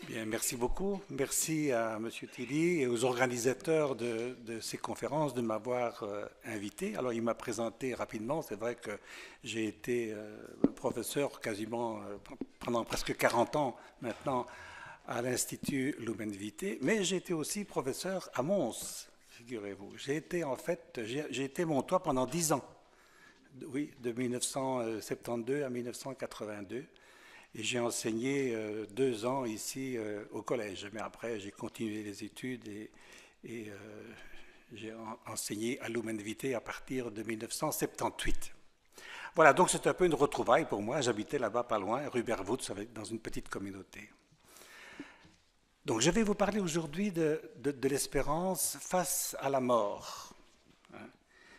Bien, merci beaucoup. Merci à M. Tilly et aux organisateurs de ces conférences de m'avoir invité. Alors, il m'a présenté rapidement. C'est vrai que j'ai été professeur quasiment pendant presque 40 ans maintenant à l'Institut Lumen Vitae, mais j'ai été aussi professeur à Mons, figurez-vous. J'ai été montois pendant 10 ans, oui, de 1972 à 1982. Et j'ai enseigné 2 ans ici au collège. Mais après, j'ai continué les études et j'ai enseigné à Lumen Vitae à partir de 1978. Voilà, donc c'est un peu une retrouvaille pour moi. J'habitais là-bas pas loin, rue Berwoods, dans une petite communauté. Donc je vais vous parler aujourd'hui de l'espérance face à la mort.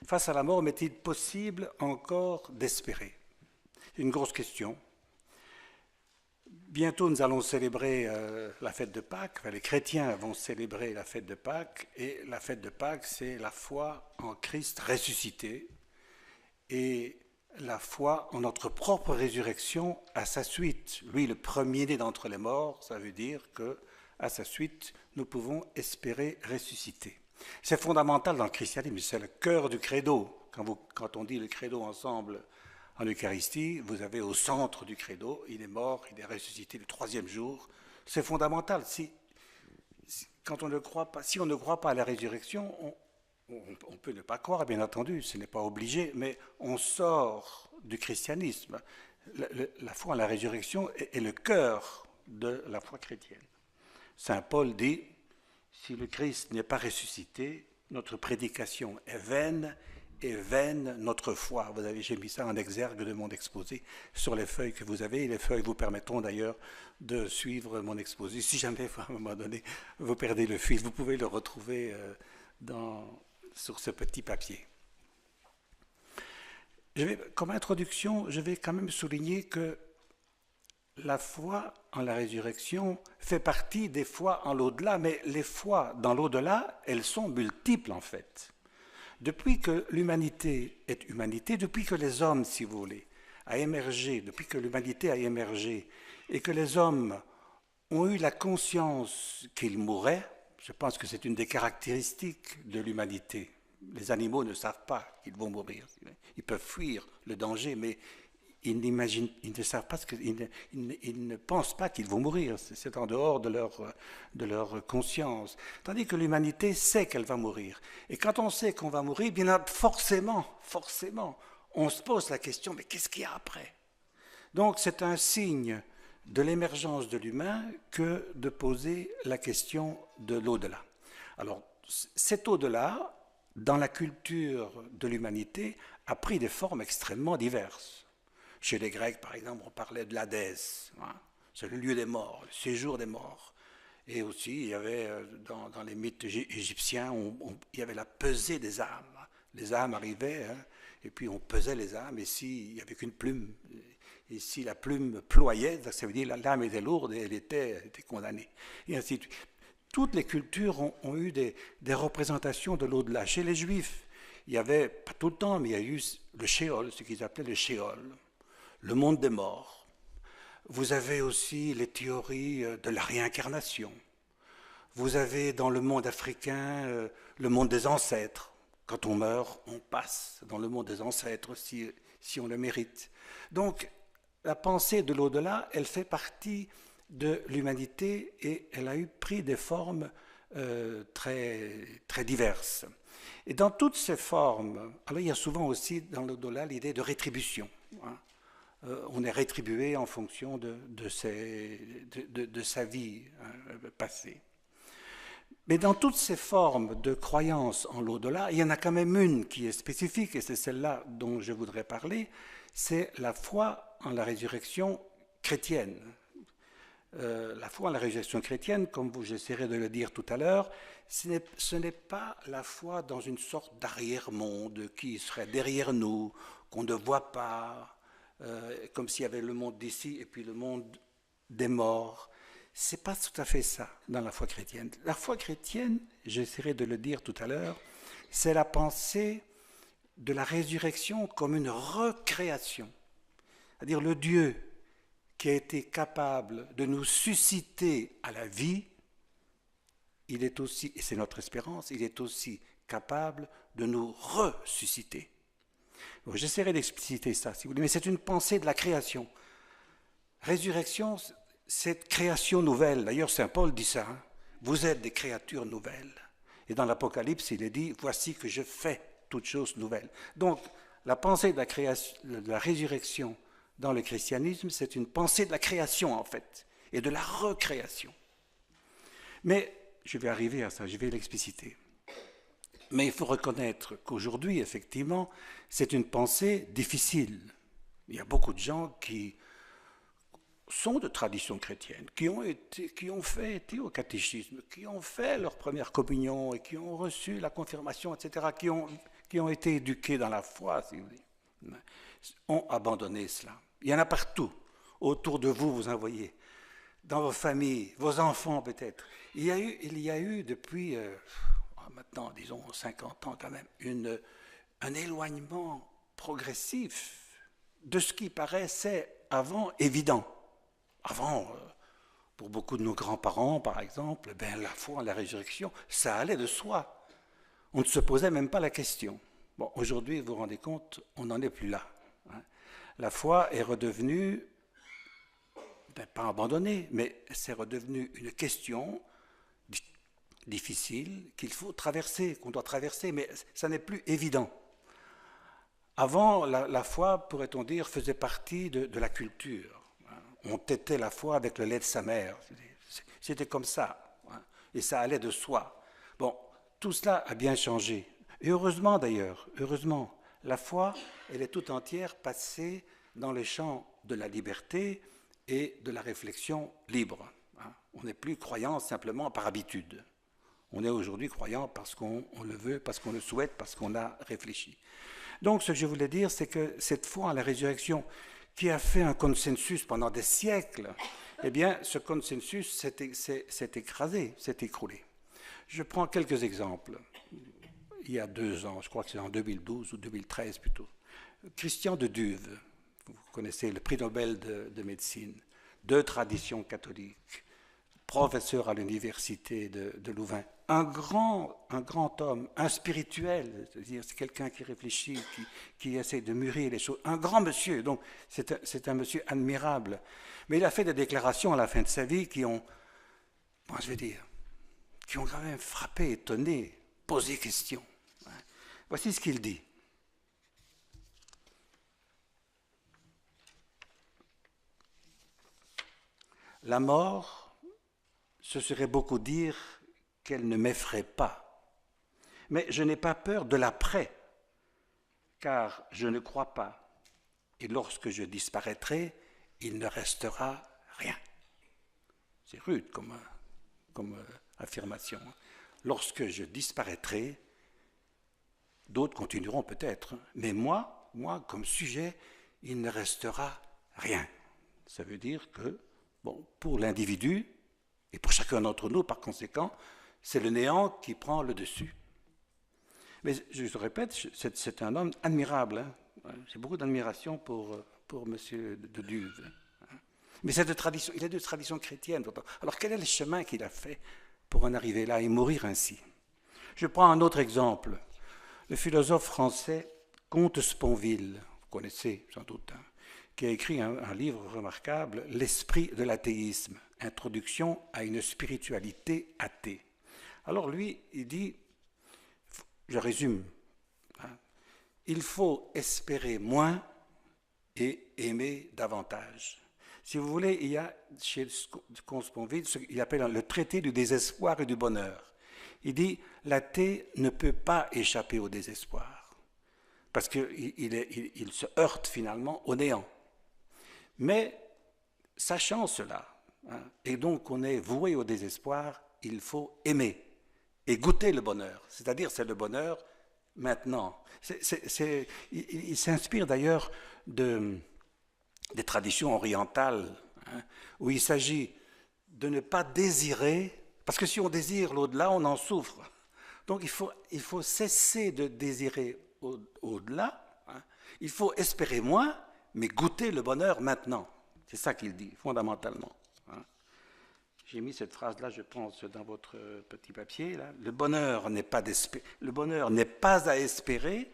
Face à la mort, m'est-il possible encore d'espérer? Une grosse question. Bientôt, nous allons célébrer la fête de Pâques. Enfin, les chrétiens vont célébrer la fête de Pâques. Et la fête de Pâques, c'est la foi en Christ ressuscité et la foi en notre propre résurrection à sa suite. Lui, le premier-né d'entre les morts, ça veut dire que à sa suite, nous pouvons espérer ressusciter. C'est fondamental dans le christianisme, c'est le cœur du credo. Quand on dit le credo ensemble en Eucharistie, vous avez au centre du credo, il est mort, il est ressuscité le troisième jour. C'est fondamental. Quand on ne croit pas, si on ne croit pas à la résurrection, on peut ne pas croire, bien entendu, ce n'est pas obligé, mais on sort du christianisme. La foi en la résurrection est le cœur de la foi chrétienne. Saint Paul dit, si le Christ n'est pas ressuscité, notre prédication est vaine et vaine notre foi. J'ai mis ça en exergue de mon exposé sur les feuilles que vous avez. Et les feuilles vous permettront d'ailleurs de suivre mon exposé. Si jamais, à un moment donné, vous perdez le fil, vous pouvez le retrouver sur ce petit papier. Comme introduction, je vais quand même souligner que la foi en la résurrection fait partie des foi en l'au-delà, mais les foi dans l'au-delà, elles sont multiples en fait. Depuis que l'humanité est humanité, depuis que les hommes, si vous voulez, a émergé, depuis que l'humanité a émergé, et que les hommes ont eu la conscience qu'ils mourraient, je pense que c'est une des caractéristiques de l'humanité. Les animaux ne savent pas qu'ils vont mourir. Ils peuvent fuir le danger, mais ils ne savent pas ils ne pensent pas qu'ils vont mourir. C'est en dehors de leur conscience. Tandis que l'humanité sait qu'elle va mourir. Et quand on sait qu'on va mourir, bien forcément, on se pose la question, mais qu'est-ce qu'il y a après? Donc c'est un signe de l'émergence de l'humain que de poser la question de l'au-delà. Alors cet au-delà, dans la culture de l'humanité, a pris des formes extrêmement diverses. Chez les Grecs, par exemple, on parlait de l'Hadès, hein, c'est le lieu des morts, le séjour des morts. Et aussi, il y avait dans les mythes égyptiens, il y avait la pesée des âmes. Les âmes arrivaient, hein, et puis on pesait les âmes, et s'il n'y avait qu'une plume, et si la plume ployait, ça veut dire que l'âme était lourde et elle était condamnée. Et ainsi de suite. Toutes les cultures ont eu des représentations de l'au-delà. Chez les Juifs, il y avait, pas tout le temps, mais il y a eu le Sheol, ce qu'ils appelaient le Sheol, le monde des morts. Vous avez aussi les théories de la réincarnation. Vous avez dans le monde africain le monde des ancêtres. Quand on meurt, on passe dans le monde des ancêtres si on le mérite. Donc, la pensée de l'au-delà, elle fait partie de l'humanité et elle a pris des formes très, très diverses. Et dans toutes ces formes, alors il y a souvent aussi dans l'au-delà l'idée de rétribution. Hein. On est rétribué en fonction de sa vie passée. Mais dans toutes ces formes de croyance en l'au-delà, il y en a quand même une qui est spécifique, et c'est celle-là dont je voudrais parler, c'est la foi en la résurrection chrétienne. La foi en la résurrection chrétienne, comme j'essaierai de le dire tout à l'heure, ce n'est pas la foi dans une sorte d'arrière-monde qui serait derrière nous, qu'on ne voit pas, comme s'il y avait le monde d'ici et puis le monde des morts. C'est pas tout à fait ça dans la foi chrétienne. La foi chrétienne, j'essaierai de le dire tout à l'heure, c'est la pensée de la résurrection comme une recréation. C'est-à-dire le Dieu qui a été capable de nous susciter à la vie, il est aussi, et c'est notre espérance, il est aussi capable de nous ressusciter. Bon, j'essaierai d'expliciter ça, si vous voulez, mais c'est une pensée de la création. Résurrection, c'est création nouvelle. D'ailleurs, saint Paul dit ça. Hein. Vous êtes des créatures nouvelles. Et dans l'Apocalypse, il est dit, voici que je fais toutes choses nouvelles. Donc, la pensée de la, création, de la résurrection dans le christianisme, c'est une pensée de la création, en fait, et de la recréation. Mais je vais arriver à ça, je vais l'expliciter. Mais il faut reconnaître qu'aujourd'hui, effectivement, c'est une pensée difficile. Il y a beaucoup de gens qui sont de tradition chrétienne, qui ont été au catéchisme, qui ont fait leur première communion et qui ont reçu la confirmation, etc., qui ont été éduqués dans la foi, si vous voulez, ont abandonné cela. Il y en a partout. Autour de vous, vous en voyez. Dans vos familles, vos enfants peut-être. Il y a eu depuis, maintenant, disons, 50 ans quand même, un éloignement progressif de ce qui paraissait avant évident. Avant, pour beaucoup de nos grands-parents, par exemple, la foi en la résurrection, ça allait de soi. On ne se posait même pas la question. Bon, aujourd'hui, vous vous rendez compte, on n'en est plus là. Hein. La foi est redevenue, pas abandonnée, mais c'est redevenu une question difficile qu'il faut traverser, qu'on doit traverser, mais ça n'est plus évident. Avant, la foi, pourrait-on dire, faisait partie de la culture. On tétait la foi avec le lait de sa mère. C'était comme ça. Hein, et ça allait de soi. Bon, tout cela a bien changé. Et heureusement d'ailleurs, heureusement, la foi, elle est tout entière passée dans le champ de la liberté et de la réflexion libre. Hein. On n'est plus croyant simplement par habitude. On est aujourd'hui croyant parce qu'on le veut, parce qu'on le souhaite, parce qu'on a réfléchi. Donc ce que je voulais dire, c'est que cette foi à la résurrection, qui a fait un consensus pendant des siècles, eh bien, ce consensus s'est écrasé, s'est écroulé. Je prends quelques exemples. Il y a 2 ans, je crois que c'est en 2012 ou 2013 plutôt, Christian de Duve, vous connaissez le prix Nobel de médecine, de tradition catholique, professeur à l'université de Louvain, un grand homme, un spirituel, c'est-à-dire c'est quelqu'un qui réfléchit, qui essaie de mûrir les choses, un grand monsieur, donc c'est un monsieur admirable. Mais il a fait des déclarations à la fin de sa vie qui ont, qui ont quand même frappé, étonné, posé question. Voici ce qu'il dit. La mort, ce serait beaucoup dire qu'elle ne m'effraie pas. Mais je n'ai pas peur de l'après, car je ne crois pas. Et lorsque je disparaîtrai, il ne restera rien. C'est rude comme affirmation. Lorsque je disparaîtrai, d'autres continueront peut-être, mais moi, comme sujet, il ne restera rien. Ça veut dire que, bon, pour l'individu, et pour chacun d'entre nous, par conséquent, c'est le néant qui prend le dessus. Mais je le répète, c'est un homme admirable. Hein. J'ai beaucoup d'admiration pour M. de Duve. Hein. Mais il est de tradition chrétienne. Alors quel est le chemin qu'il a fait pour en arriver là et mourir ainsi? Je prends un autre exemple. Le philosophe français Comte Sponville, vous connaissez sans doute, hein, qui a écrit un livre remarquable, L'esprit de l'athéisme, introduction à une spiritualité athée. Alors lui, il dit, je résume, hein, il faut espérer moins et aimer davantage. Si vous voulez, il y a chez Comte Sponville ce qu'il appelle le traité du désespoir et du bonheur. Il dit, l'athée ne peut pas échapper au désespoir, parce qu'il se heurte finalement au néant. Mais, sachant cela, hein, et donc on est voué au désespoir, il faut aimer et goûter le bonheur. C'est-à-dire, c'est le bonheur maintenant. Il s'inspire d'ailleurs des traditions orientales, hein, où il s'agit de ne pas désirer, parce que si on désire l'au-delà, on en souffre. Donc il faut cesser de désirer au-delà, hein. Il faut espérer moins, mais goûter le bonheur maintenant. C'est ça qu'il dit, fondamentalement. Hein. J'ai mis cette phrase-là, je pense, dans votre petit papier. Là. Le bonheur n'est pas à espérer,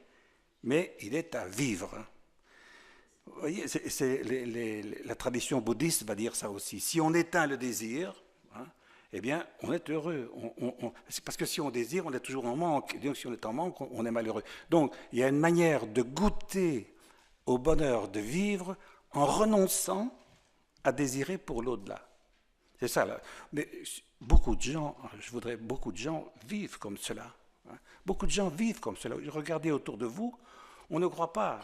mais il est à vivre. Vous voyez, la tradition bouddhiste va dire ça aussi. Si on éteint le désir, hein, eh bien, on est heureux. C'est parce que si on désire, on est toujours en manque. Donc, si on est en manque, on est malheureux. Donc, il y a une manière de goûter au bonheur de vivre en renonçant à désirer pour l'au-delà. C'est ça, là. Mais beaucoup de gens vivent comme cela. Hein. Beaucoup de gens vivent comme cela. Regardez autour de vous. On ne croit pas,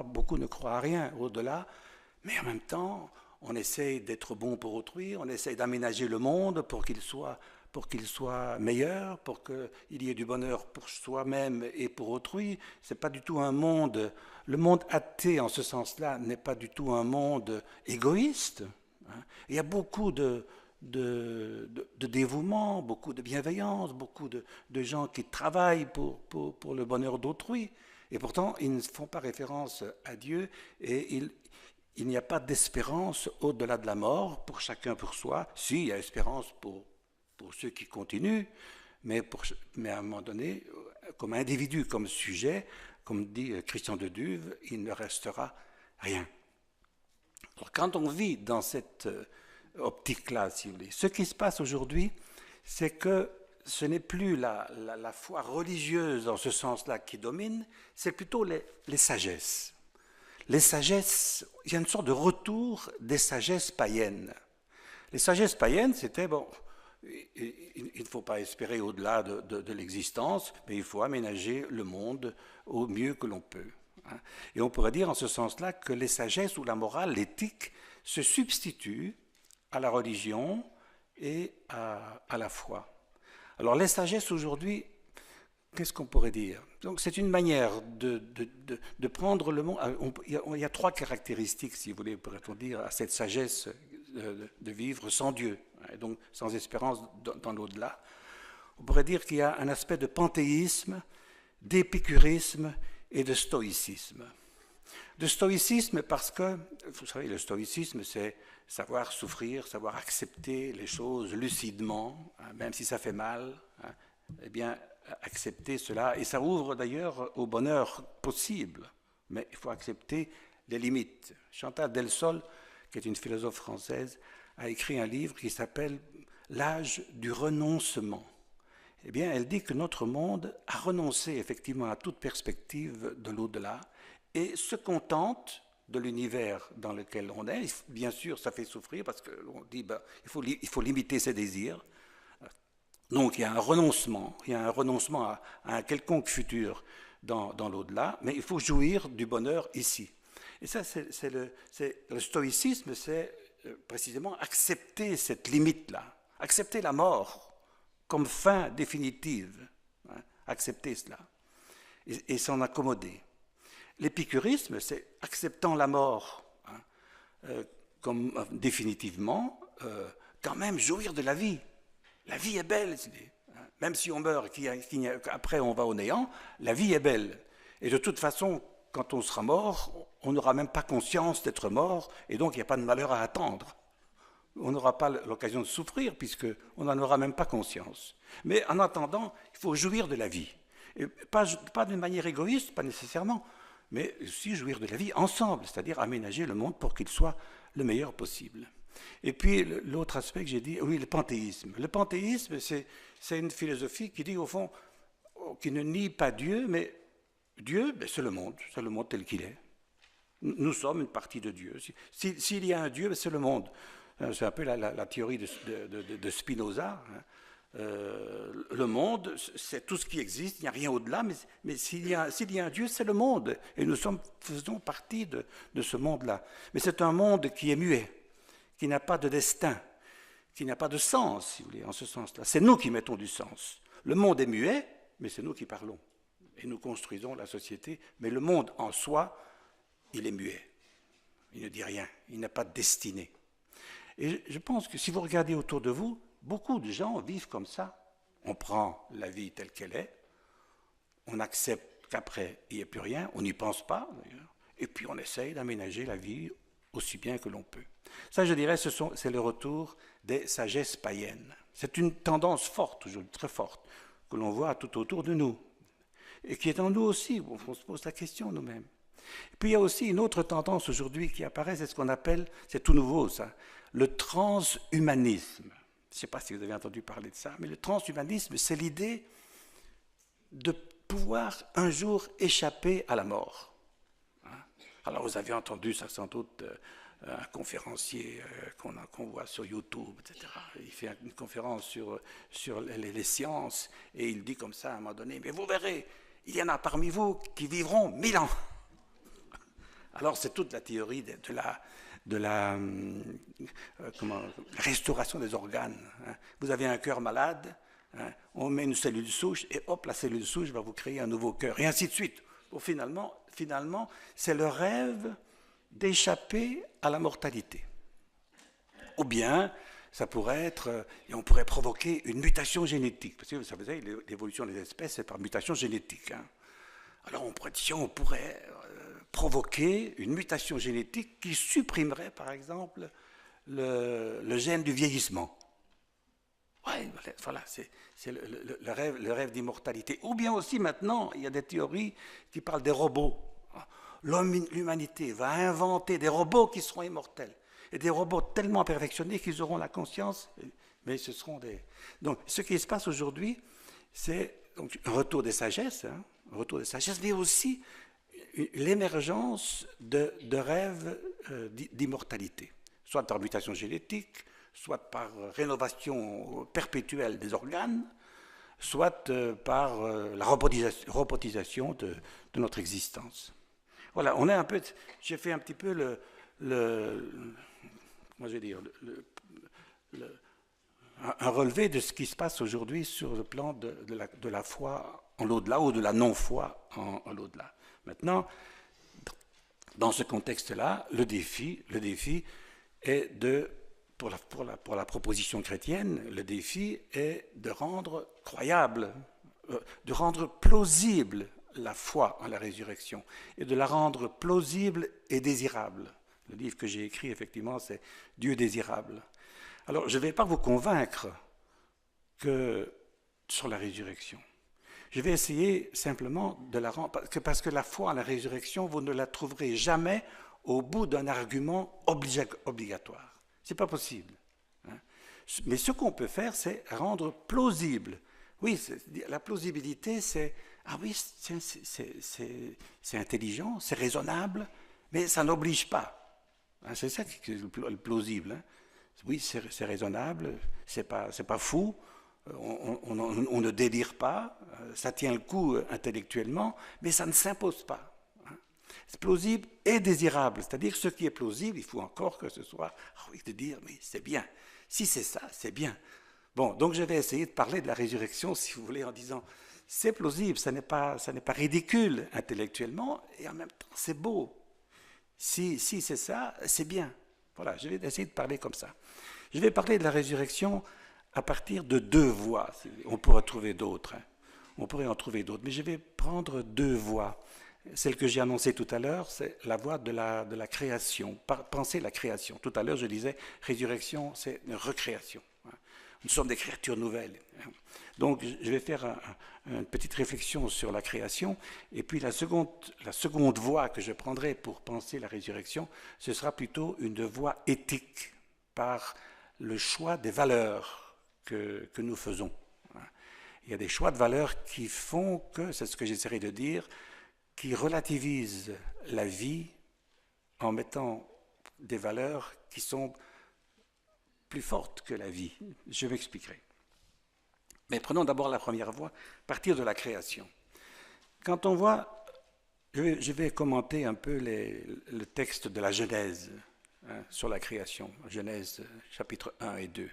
beaucoup ne croient à rien au-delà, mais en même temps, on essaye d'être bon pour autrui, on essaye d'aménager le monde pour qu'il soit meilleur, pour qu'il y ait du bonheur pour soi-même et pour autrui. C'est pas du tout un monde, le monde athée en ce sens-là n'est pas du tout un monde égoïste. Hein. Il y a beaucoup de dévouement, beaucoup de bienveillance, beaucoup de gens qui travaillent pour le bonheur d'autrui. Et pourtant, ils ne font pas référence à Dieu et il n'y a pas d'espérance au-delà de la mort pour chacun pour soi. Si, il y a espérance pour ceux qui continuent, mais à un moment donné, comme individu, comme sujet, comme dit Christian de Duve, il ne restera rien. Alors, quand on vit dans cette optique-là, si vous voulez, ce qui se passe aujourd'hui, c'est que ce n'est plus la foi religieuse en ce sens-là qui domine, c'est plutôt les sagesses. Les sagesses, il y a une sorte de retour des sagesses païennes. Les sagesses païennes, c'était, bon, il ne faut pas espérer au-delà de l'existence, mais il faut aménager le monde au mieux que l'on peut. Hein. Et on pourrait dire en ce sens-là que les sagesses ou la morale, l'éthique, se substituent à la religion et à la foi. Alors les sagesses aujourd'hui, qu'est-ce qu'on pourrait dire? Donc c'est une manière de prendre le monde. Il y a trois caractéristiques, si vous voulez, pourrait-on dire, à cette sagesse de vivre sans Dieu, et donc sans espérance dans l'au-delà. On pourrait dire qu'il y a un aspect de panthéisme, d'épicurisme et de stoïcisme. De stoïcisme parce que, vous savez, le stoïcisme, c'est savoir souffrir, savoir accepter les choses lucidement, hein, même si ça fait mal, hein, eh bien, accepter cela. Et ça ouvre d'ailleurs au bonheur possible, mais il faut accepter les limites. Chantal Delsol, qui est une philosophe française, a écrit un livre qui s'appelle « L'âge du renoncement ». Eh bien, elle dit que notre monde a renoncé effectivement à toute perspective de l'au-delà et se contente de l'univers dans lequel on est. Bien sûr, ça fait souffrir parce qu'on dit il faut limiter ses désirs. Donc il y a un renoncement à un quelconque futur dans l'au-delà, mais il faut jouir du bonheur ici. Et ça, c'est le stoïcisme, c'est précisément accepter cette limite-là, accepter la mort comme fin définitive, hein, accepter cela et s'en accommoder. L'épicurisme, c'est acceptant la mort comme définitivement, quand même jouir de la vie. La vie est belle, même si on meurt, après on va au néant, la vie est belle. Et de toute façon, quand on sera mort, on n'aura même pas conscience d'être mort, et donc il n'y a pas de malheur à attendre. On n'aura pas l'occasion de souffrir, puisqu'on n'en aura même pas conscience. Mais en attendant, il faut jouir de la vie. Et pas d'une manière égoïste, pas nécessairement, mais aussi jouir de la vie ensemble, c'est-à-dire aménager le monde pour qu'il soit le meilleur possible. Et puis l'autre aspect que j'ai dit, oui, le panthéisme. Le panthéisme, c'est une philosophie qui dit au fond, qui ne nie pas Dieu, mais Dieu, c'est le monde tel qu'il est. Nous sommes une partie de Dieu. S'il y a un Dieu, c'est le monde. C'est un peu la théorie de Spinoza. Hein. Le monde, c'est tout ce qui existe, il n'y a rien au-delà, mais s'il y a un Dieu, c'est le monde. Et nous faisons partie de ce monde-là. Mais c'est un monde qui est muet, qui n'a pas de destin, qui n'a pas de sens, si vous voulez, en ce sens-là. C'est nous qui mettons du sens. Le monde est muet, mais c'est nous qui parlons. Et nous construisons la société. Mais le monde en soi, il est muet. Il ne dit rien. Il n'a pas de destinée. Et je pense que si vous regardez autour de vous, beaucoup de gens vivent comme ça. On prend la vie telle qu'elle est, on accepte qu'après, il n'y ait plus rien, on n'y pense pas d'ailleurs, et puis on essaye d'aménager la vie aussi bien que l'on peut. Ça, je dirais, c'est le retour des sagesses païennes. C'est une tendance forte, aujourd'hui, très forte, que l'on voit tout autour de nous, et qui est en nous aussi, on se pose la question nous-mêmes. Puis il y a aussi une autre tendance aujourd'hui qui apparaît, c'est ce qu'on appelle, c'est tout nouveau ça, le transhumanisme. Je ne sais pas si vous avez entendu parler de ça, mais le transhumanisme, c'est l'idée de pouvoir un jour échapper à la mort. Alors vous avez entendu ça sans doute, un conférencier qu'on voit sur YouTube, etc. Il fait une conférence sur les sciences et il dit comme ça à un moment donné, mais vous verrez, il y en a parmi vous qui vivront 1000 ans. Alors c'est toute la théorie de la restauration des organes. Vous avez un cœur malade, on met une cellule souche et hop, la cellule souche va vous créer un nouveau cœur, et ainsi de suite. Bon, finalement, c'est le rêve d'échapper à la mortalité. Ou bien, ça pourrait être, et on pourrait provoquer une mutation génétique. Parce que vous savez, l'évolution des espèces, c'est par mutation génétique. Alors on pourrait provoquer une mutation génétique qui supprimerait, par exemple, le gène du vieillissement. Oui, voilà, c'est le rêve d'immortalité. Ou bien aussi maintenant, il y a des théories qui parlent des robots. L'humanité va inventer des robots qui seront immortels. Et des robots tellement perfectionnés qu'ils auront la conscience, mais ce seront des... Donc, ce qui se passe aujourd'hui, c'est donc un retour des sagesses, mais aussi l'émergence de rêves d'immortalité, soit par mutation génétique, soit par rénovation perpétuelle des organes, soit par la robotisation de notre existence. Voilà, on est un peu... J'ai fait un petit peu un relevé de ce qui se passe aujourd'hui sur le plan de la foi en l'au-delà ou de la non-foi en l'au-delà. Maintenant, dans ce contexte-là, le défi est pour la proposition chrétienne, le défi est de rendre croyable, de rendre plausible la foi en la résurrection et de la rendre plausible et désirable. Le livre que j'ai écrit, effectivement, c'est Dieu désirable. Alors, je ne vais pas vous convaincre sur la résurrection. Je vais essayer simplement de la rendre, parce que la foi en la résurrection, vous ne la trouverez jamais au bout d'un argument obligatoire. Ce n'est pas possible. Mais ce qu'on peut faire, c'est rendre plausible. Oui, la plausibilité, c'est... Ah oui, c'est intelligent, c'est raisonnable, mais ça n'oblige pas. C'est ça qui est le plausible. Oui, c'est raisonnable, c'est pas fou, on ne délire pas, ça tient le coup intellectuellement, mais ça ne s'impose pas. C'est plausible et désirable, c'est-à-dire ce qui est plausible, il faut encore que ce soit, de dire, mais c'est bien. Si c'est ça, c'est bien. Bon, donc je vais essayer de parler de la résurrection, si vous voulez, en disant, c'est plausible, ça n'est pas ridicule intellectuellement, et en même temps, c'est beau. Si c'est ça, c'est bien. Voilà, je vais essayer de parler comme ça. Je vais parler de la résurrection à partir de deux voies. On pourrait trouver d'autres. On pourrait en trouver d'autres, mais je vais prendre deux voies. Celle que j'ai annoncée tout à l'heure, c'est la voie de la création. Penser la création. Tout à l'heure, je disais, résurrection, c'est une recréation. Nous sommes des créatures nouvelles. Donc, je vais faire une petite réflexion sur la création. Et puis, la seconde voie que je prendrai pour penser la résurrection, ce sera plutôt une voie éthique, par le choix des valeurs que nous faisons. Il y a des choix de valeurs qui font que, c'est ce que j'essaierai de dire, qui relativisent la vie en mettant des valeurs qui sont plus forte que la vie. Je m'expliquerai. Mais prenons d'abord la première voie, partir de la création. Quand on voit, je vais commenter un peu le texte de la Genèse sur la création, Genèse chapitre 1 et 2.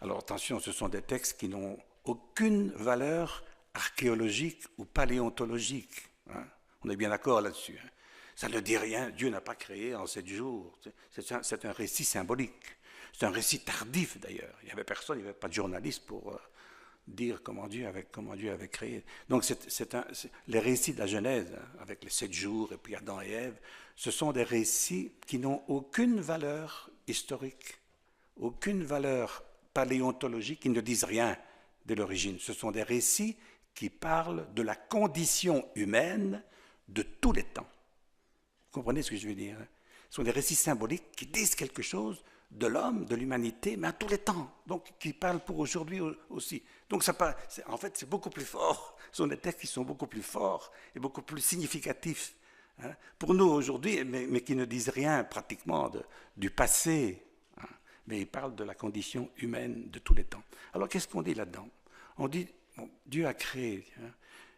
Alors attention, ce sont des textes qui n'ont aucune valeur archéologique ou paléontologique. On est bien d'accord là-dessus. Ça ne dit rien, Dieu n'a pas créé en 7 jours. C'est un récit symbolique. C'est un récit tardif d'ailleurs. Il n'y avait personne, il n'y avait pas de journaliste pour dire comment Dieu avait créé. Donc les récits de la Genèse, hein, avec les 7 jours et puis Adam et Ève, ce sont des récits qui n'ont aucune valeur historique, aucune valeur paléontologique, qui ne disent rien de l'origine. Ce sont des récits qui parlent de la condition humaine de tous les temps. Vous comprenez ce que je veux dire? Ce sont des récits symboliques qui disent quelque chose de l'homme, de l'humanité, mais à tous les temps, donc qui parlent pour aujourd'hui aussi. Donc en fait, c'est beaucoup plus fort. Ce sont des textes qui sont beaucoup plus forts et beaucoup plus significatifs, hein, pour nous aujourd'hui, mais qui ne disent rien pratiquement du passé, hein, mais ils parlent de la condition humaine de tous les temps. Alors qu'est-ce qu'on dit là-dedans? On dit, bon, Dieu a créé, hein,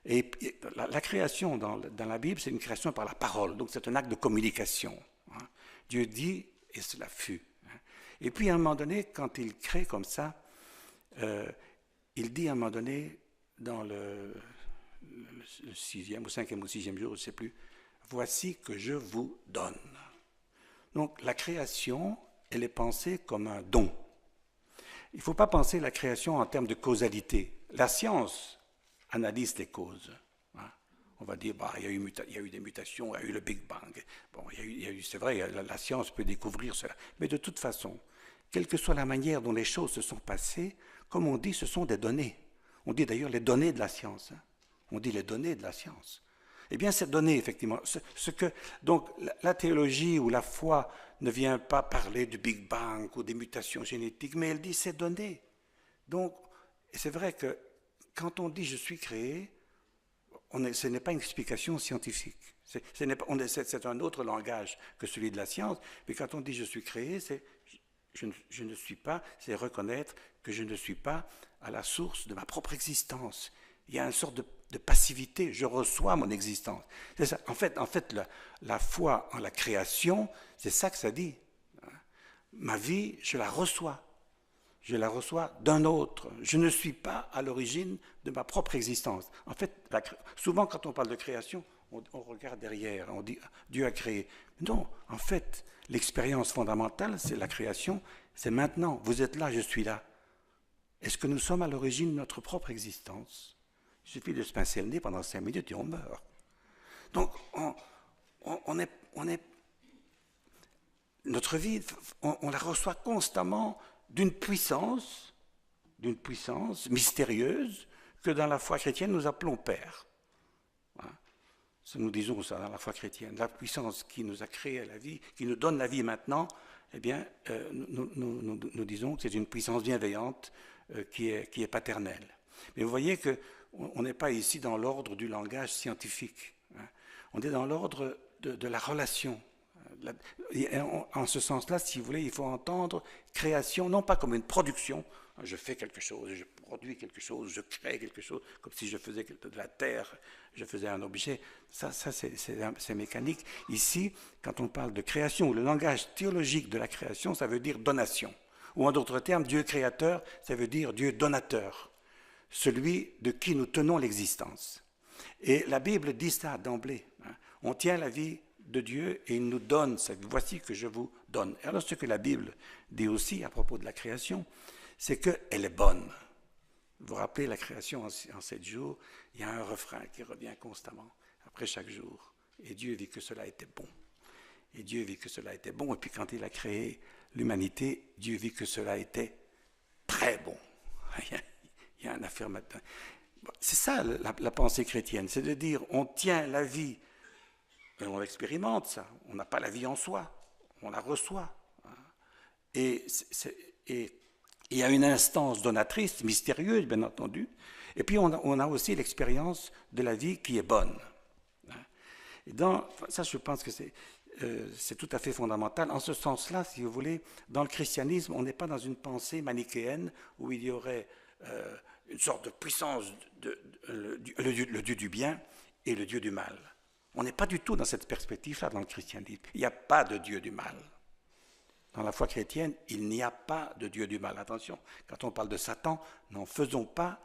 et la création dans la Bible, c'est une création par la parole, donc c'est un acte de communication. Hein. Dieu dit, et cela fut. Et puis, à un moment donné, quand il crée comme ça, il dit à un moment donné, dans le 6e ou 5e ou 6e jour, je ne sais plus, « Voici que je vous donne ». Donc, la création, elle est pensée comme un don. Il ne faut pas penser la création en termes de causalité. La science analyse les causes. Hein. On va dire, bah, il y a eu des mutations, il y a eu le Big Bang. Bon, c'est vrai, la science peut découvrir cela. Mais de toute façon, quelle que soit la manière dont les choses se sont passées, comme on dit, ce sont des données. On dit d'ailleurs les données de la science. Hein. On dit les données de la science. Eh bien, ces données, effectivement, donc la théologie ou la foi ne vient pas parler du Big Bang ou des mutations génétiques, mais elle dit ces données. Donc, c'est vrai que quand on dit « je suis créé », ce n'est pas une explication scientifique. C'est un autre langage que celui de la science, mais quand on dit « je suis créé », c'est je ne suis pas, c'est reconnaître que je ne suis pas à la source de ma propre existence. Il y a une sorte de passivité, je reçois mon existence. C'est ça. En fait la foi en la création, c'est ça que ça dit. Ma vie, je la reçois. Je la reçois d'un autre. Je ne suis pas à l'origine de ma propre existence. En fait, souvent quand on parle de création, on regarde derrière, on dit Dieu a créé. Non, en fait, l'expérience fondamentale, c'est la création, c'est maintenant. Vous êtes là, je suis là. Est-ce que nous sommes à l'origine de notre propre existence? Il suffit de se pincer le nez pendant 5 minutes et on meurt. Donc, notre vie, on la reçoit constamment d'une puissance mystérieuse que dans la foi chrétienne nous appelons Père. Nous disons ça dans la foi chrétienne, la puissance qui nous a créé la vie, qui nous donne la vie maintenant, eh bien, nous disons que c'est une puissance bienveillante qui est paternelle. Mais vous voyez qu'on n'est pas ici dans l'ordre du langage scientifique. Hein. On est dans l'ordre de la relation. En ce sens-là, si vous voulez, il faut entendre création, non pas comme une production, je fais quelque chose, je produis quelque chose, je crée quelque chose, comme si je faisais de la terre, je faisais un objet. Ça c'est mécanique. Ici, quand on parle de création, le langage théologique de la création, ça veut dire donation. Ou en d'autres termes, Dieu créateur, ça veut dire Dieu donateur, celui de qui nous tenons l'existence. Et la Bible dit ça d'emblée. Hein. On tient la vie de Dieu et il nous donne ça. Voici que je vous donne. Et alors ce que la Bible dit aussi à propos de la création, c'est qu'elle est bonne. Vous vous rappelez la création en 7 jours, il y a un refrain qui revient constamment après chaque jour. Et Dieu vit que cela était bon. Et Dieu vit que cela était bon. Et puis quand il a créé l'humanité, Dieu vit que cela était très bon. Il y a un affirmateur. C'est ça la pensée chrétienne, c'est de dire on tient la vie. Et on expérimente ça. On n'a pas la vie en soi, on la reçoit. Et il y a une instance donatrice, mystérieuse, bien entendu. Et puis on a aussi l'expérience de la vie qui est bonne. Et ça, je pense que c'est tout à fait fondamental. En ce sens-là, si vous voulez, dans le christianisme, on n'est pas dans une pensée manichéenne où il y aurait une sorte de puissance, le Dieu du bien et le Dieu du mal. On n'est pas du tout dans cette perspective-là dans le christianisme. Il n'y a pas de Dieu du mal. Dans la foi chrétienne, il n'y a pas de Dieu du mal. Attention, quand on parle de Satan, n'en faisons pas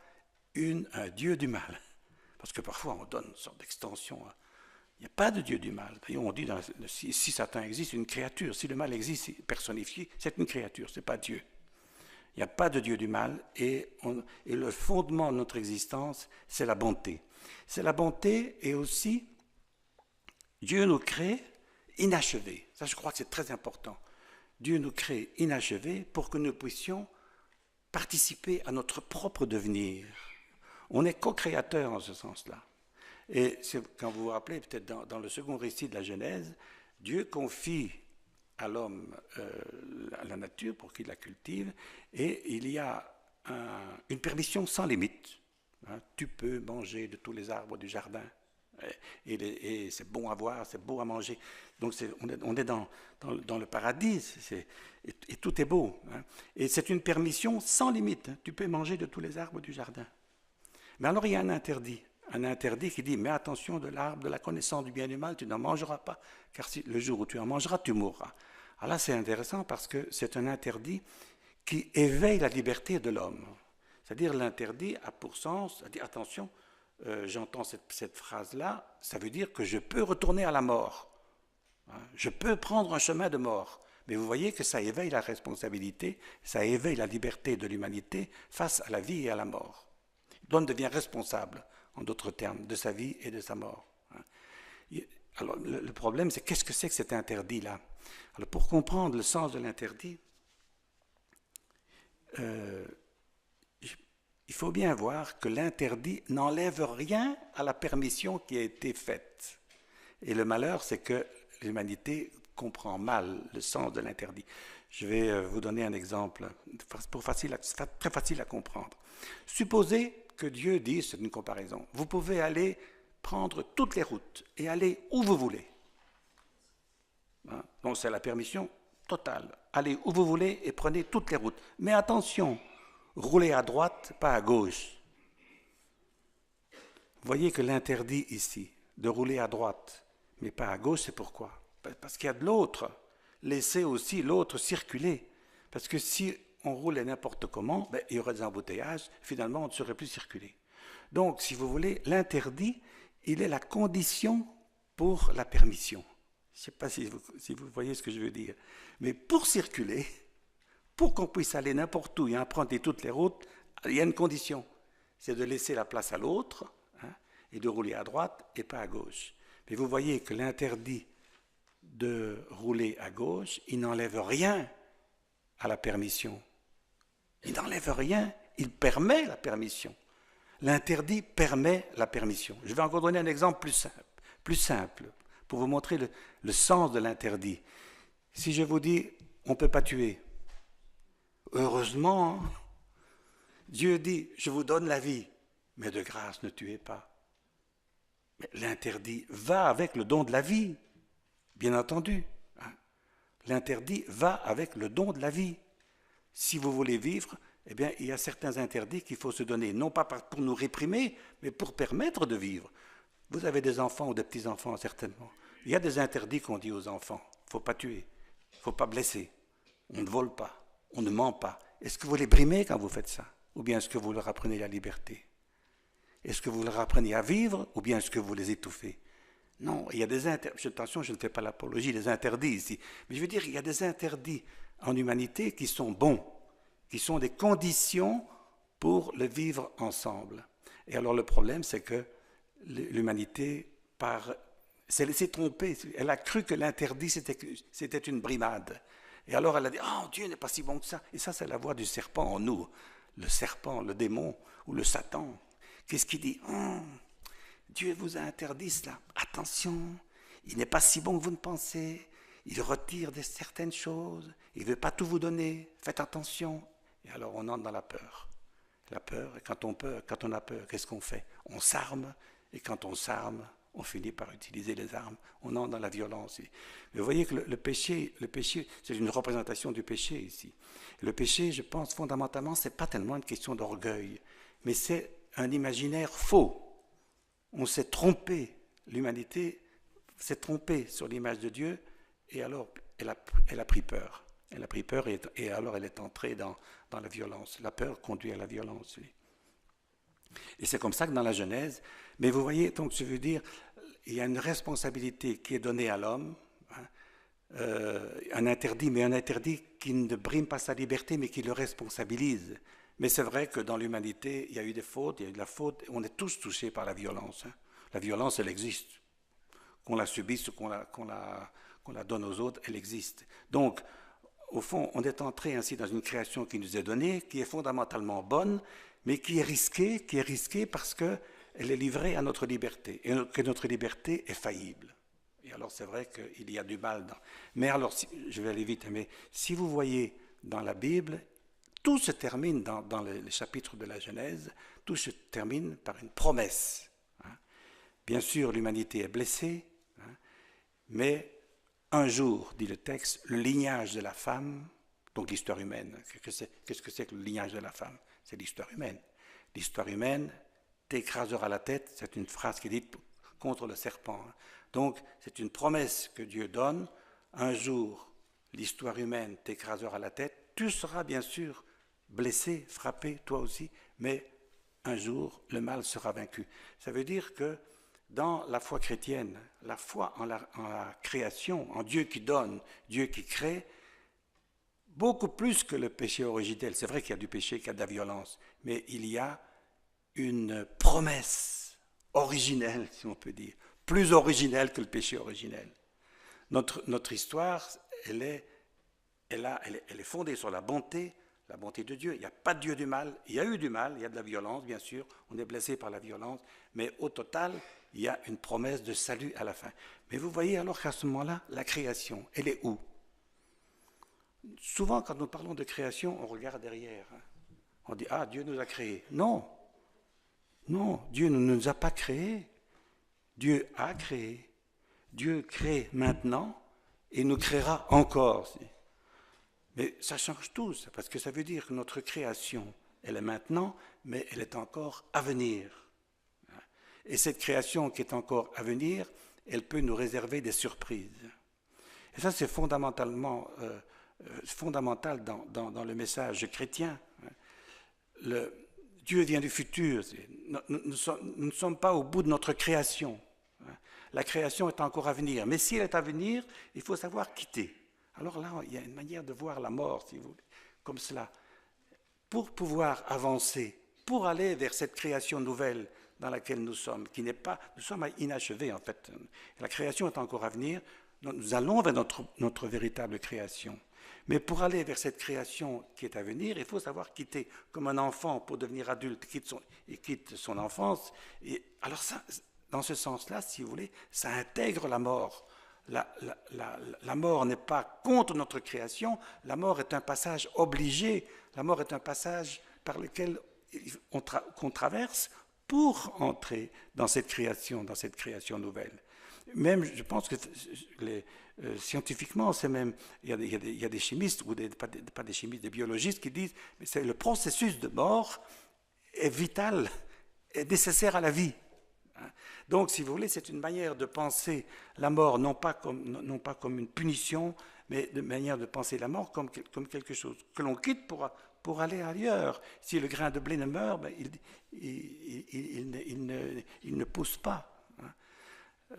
un Dieu du mal. Parce que parfois, on donne une sorte d'extension. Il n'y a pas de Dieu du mal. D'ailleurs, on dit, si Satan existe, c'est une créature. Si le mal existe personnifié, c'est une créature, ce n'est pas Dieu. Il n'y a pas de Dieu du mal et le fondement de notre existence, c'est la bonté. C'est la bonté et aussi Dieu nous crée inachevés. Ça, je crois que c'est très important. Dieu nous crée inachevés pour que nous puissions participer à notre propre devenir. On est co-créateur en ce sens-là. Et quand vous vous rappelez, peut-être dans le second récit de la Genèse, Dieu confie à l'homme la nature pour qu'il la cultive, et il y a une permission sans limite. Hein, tu peux manger de tous les arbres du jardin, et c'est bon à voir, c'est beau à manger. Donc on est dans le paradis, et tout est beau. Hein. Et c'est une permission sans limite. Hein, tu peux manger de tous les arbres du jardin. Mais alors il y a un interdit qui dit, mais attention, de l'arbre de la connaissance du bien et du mal, tu n'en mangeras pas, car si, le jour où tu en mangeras, tu mourras. Alors là, c'est intéressant parce que c'est un interdit qui éveille la liberté de l'homme. C'est-à-dire l'interdit a pour sens, c'est-à-dire attention, j'entends cette phrase-là, ça veut dire que je peux retourner à la mort. Hein, je peux prendre un chemin de mort. Mais vous voyez que ça éveille la responsabilité, ça éveille la liberté de l'humanité face à la vie et à la mort. L'homme devient responsable, en d'autres termes, de sa vie et de sa mort. Alors, le problème, c'est qu'est-ce que c'est que cet interdit-là? Alors, pour comprendre le sens de l'interdit, il faut bien voir que l'interdit n'enlève rien à la permission qui a été faite. Et le malheur, c'est que l'humanité comprend mal le sens de l'interdit. Je vais vous donner un exemple très facile à comprendre. Supposez que Dieu dise, c'est une comparaison, vous pouvez aller prendre toutes les routes et aller où vous voulez. Hein? Donc c'est la permission totale. Allez où vous voulez et prenez toutes les routes. Mais attention, roulez à droite, pas à gauche. Vous voyez que l'interdit ici, de rouler à droite, mais pas à gauche, c'est pourquoi? Parce qu'il y a de l'autre. Laissez aussi l'autre circuler. Parce que si on roulait n'importe comment, il y aurait des embouteillages, finalement on ne saurait plus circuler. Donc, si vous voulez, l'interdit, il est la condition pour la permission. Je ne sais pas si vous voyez ce que je veux dire. Mais pour circuler, pour qu'on puisse aller n'importe où et emprunter toutes les routes, il y a une condition. C'est de laisser la place à l'autre, hein, et de rouler à droite et pas à gauche. Mais vous voyez que l'interdit de rouler à gauche, il n'enlève rien à la permission. Il n'enlève rien, il permet la permission. L'interdit permet la permission. Je vais encore donner un exemple plus simple pour vous montrer le sens de l'interdit. Si je vous dis, on ne peut pas tuer, heureusement, Dieu dit, je vous donne la vie, mais de grâce, ne tuez pas. Mais l'interdit va avec le don de la vie, bien entendu. Hein. L'interdit va avec le don de la vie. Si vous voulez vivre, eh bien, il y a certains interdits qu'il faut se donner, non pas pour nous réprimer, mais pour permettre de vivre. Vous avez des enfants ou des petits-enfants, certainement. Il y a des interdits qu'on dit aux enfants. Il ne faut pas tuer, il ne faut pas blesser, on ne vole pas, on ne ment pas. Est-ce que vous les brimez quand vous faites ça? Ou bien est-ce que vous leur apprenez la liberté? Est-ce que vous leur apprenez à vivre ou bien est-ce que vous les étouffez? Non, il y a des interdits. Attention, je ne fais pas l'apologie des interdits ici. Mais je veux dire, il y a des interdits en humanité qui sont bons, qui sont des conditions pour le vivre ensemble. Et alors le problème, c'est que l'humanité s'est laissée tromper. Elle a cru que l'interdit, c'était une brimade. Et alors elle a dit, oh, Dieu n'est pas si bon que ça. Et ça, c'est la voix du serpent en nous. Le serpent, le démon ou le Satan. Qu'est-ce qu'il dit? Dieu vous a interdit cela. Attention, il n'est pas si bon que vous ne pensez. Il retire certaines choses. Il ne veut pas tout vous donner. Faites attention. Et alors on entre dans la peur. La peur, et quand on a peur, qu'est-ce qu'on fait? On s'arme. Et quand on s'arme, on finit par utiliser les armes. On entre dans la violence. Mais vous voyez que le péché, c'est une représentation du péché ici. Le péché, je pense, fondamentalement, ce n'est pas tellement une question d'orgueil, mais c'est un imaginaire faux. On s'est trompé, l'humanité s'est trompée sur l'image de Dieu, et alors elle a pris peur. Elle a pris peur et alors elle est entrée dans la violence. La peur conduit à la violence. Oui. Et c'est comme ça que dans la Genèse, mais vous voyez, donc je veux dire, il y a une responsabilité qui est donnée à l'homme, hein, un interdit, mais un interdit qui ne brime pas sa liberté, mais qui le responsabilise. Mais c'est vrai que dans l'humanité, il y a eu des fautes, il y a eu de la faute, on est tous touchés par la violence. Hein. La violence, elle existe. Qu'on la subisse ou qu'on la donne aux autres, elle existe. Donc, au fond, on est entré ainsi dans une création qui nous est donnée, qui est fondamentalement bonne, mais qui est risquée parce qu'elle est livrée à notre liberté, et que notre liberté est faillible. Et alors c'est vrai qu'il y a du mal. Mais alors, je vais aller vite, mais si vous voyez dans la Bible, tout se termine dans les chapitres de la Genèse, tout se termine par une promesse. Hein. Bien sûr, l'humanité est blessée, hein, mais un jour, dit le texte, le lignage de la femme, donc l'histoire humaine, qu'est-ce que c'est que le lignage de la femme? C'est l'histoire humaine. L'histoire humaine t'écrasera la tête, c'est une phrase qui est dite contre le serpent. Donc, c'est une promesse que Dieu donne. Un jour, l'histoire humaine t'écrasera la tête. Tu seras bien sûr blessé, frappé, toi aussi, mais un jour, le mal sera vaincu. Ça veut dire que dans la foi chrétienne, la foi en la création, en Dieu qui donne, Dieu qui crée, beaucoup plus que le péché originel. C'est vrai qu'il y a du péché, qu'il y a de la violence, mais il y a une promesse originelle, si on peut dire, plus originelle que le péché originel. Notre histoire, elle est fondée sur la bonté de Dieu. Il n'y a pas de Dieu du mal. Il y a eu du mal, il y a de la violence, bien sûr. On est blessé par la violence, mais au total, il y a une promesse de salut à la fin. Mais vous voyez alors qu'à ce moment-là, la création, elle est où? Souvent, quand nous parlons de création, on regarde derrière. On dit, ah, Dieu nous a créés. Non, non, Dieu ne nous a pas créés. Dieu a créé. Dieu crée maintenant et nous créera encore. Mais ça change tout, parce que ça veut dire que notre création, elle est maintenant, mais elle est encore à venir. Et cette création qui est encore à venir, elle peut nous réserver des surprises. Et ça, c'est fondamental dans le message chrétien. Dieu vient du futur. Nous ne sommes pas au bout de notre création. La création est encore à venir. Mais si elle est à venir, il faut savoir quitter. Alors là, il y a une manière de voir la mort, si vous voulez, comme cela. Pour pouvoir avancer, pour aller vers cette création nouvelle dans laquelle nous sommes, nous sommes inachevés en fait. La création est encore à venir. Nous allons vers notre véritable création. Mais pour aller vers cette création qui est à venir, il faut savoir quitter. Comme un enfant, pour devenir adulte, quitte son enfance. Et alors ça, dans ce sens-là, si vous voulez, ça intègre la mort. La mort n'est pas contre notre création, la mort est un passage obligé, la mort est un passage par lequel qu'on traverse pour entrer dans cette création nouvelle. Même, je pense que scientifiquement, c'est même, il y a des chimistes, ou pas des chimistes, des biologistes qui disent que le processus de mort est vital, est nécessaire à la vie. Donc, si vous voulez, c'est une manière de penser la mort, non pas comme une punition, mais de manière de penser la mort comme quelque chose que l'on quitte pour aller ailleurs. Si le grain de blé ne meurt, ben, il ne pousse pas.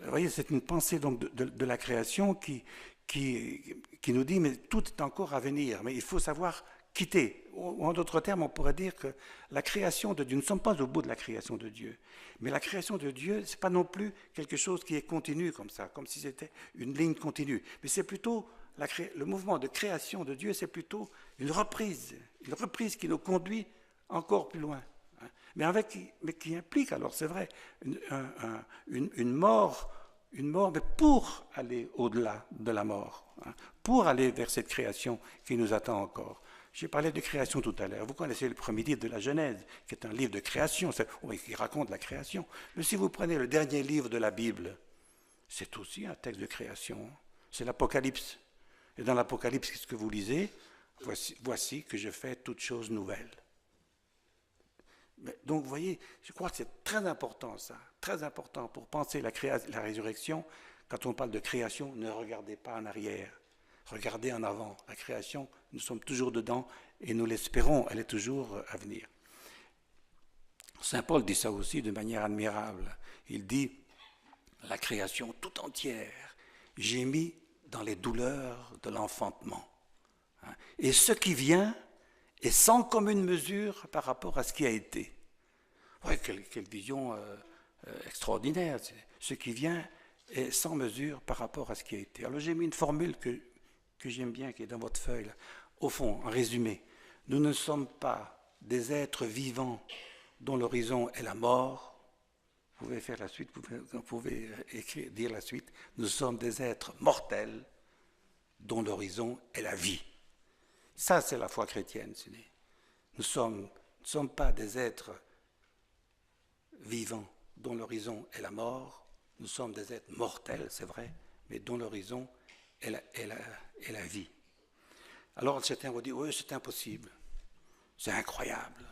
Vous voyez, c'est une pensée donc de la création qui nous dit, mais tout est encore à venir, mais il faut savoir quitter. Ou en d'autres termes, on pourrait dire que la création de Dieu, nous ne sommes pas au bout de la création de Dieu, mais la création de Dieu, ce n'est pas non plus quelque chose qui est continu comme ça, comme si c'était une ligne continue, mais c'est plutôt, le mouvement de création de Dieu, c'est plutôt une reprise qui nous conduit encore plus loin. Mais qui implique, alors c'est vrai, une mort, mais pour aller au-delà de la mort, pour aller vers cette création qui nous attend encore. J'ai parlé de création tout à l'heure. Vous connaissez le premier livre de la Genèse, qui est un livre de création, qui raconte la création. Mais si vous prenez le dernier livre de la Bible, c'est aussi un texte de création. C'est l'Apocalypse. Et dans l'Apocalypse, qu'est-ce que vous lisez? Voici que je fais toutes choses nouvelles. Donc, vous voyez, je crois que c'est très important, ça, très important pour penser la résurrection. Quand on parle de création, ne regardez pas en arrière, regardez en avant. La création, nous sommes toujours dedans et nous l'espérons, elle est toujours à venir. Saint Paul dit ça aussi de manière admirable. Il dit, la création tout entière gémit dans les douleurs de l'enfantement. Et ce qui vient est sans commune mesure par rapport à ce qui a été. Ouais, quelle vision extraordinaire. Ce qui vient est sans mesure par rapport à ce qui a été. Alors j'ai mis une formule que j'aime bien, qui est dans votre feuille. Là. Au fond, en résumé, nous ne sommes pas des êtres vivants dont l'horizon est la mort. Vous pouvez faire la suite, vous pouvez dire la suite. Nous sommes des êtres mortels dont l'horizon est la vie. Ça, c'est la foi chrétienne. Nous ne sommes pas des êtres vivants dont l'horizon est la mort. Nous sommes des êtres mortels, c'est vrai, mais dont l'horizon est la vie. Alors certains vont dire, oui, c'est impossible, c'est incroyable.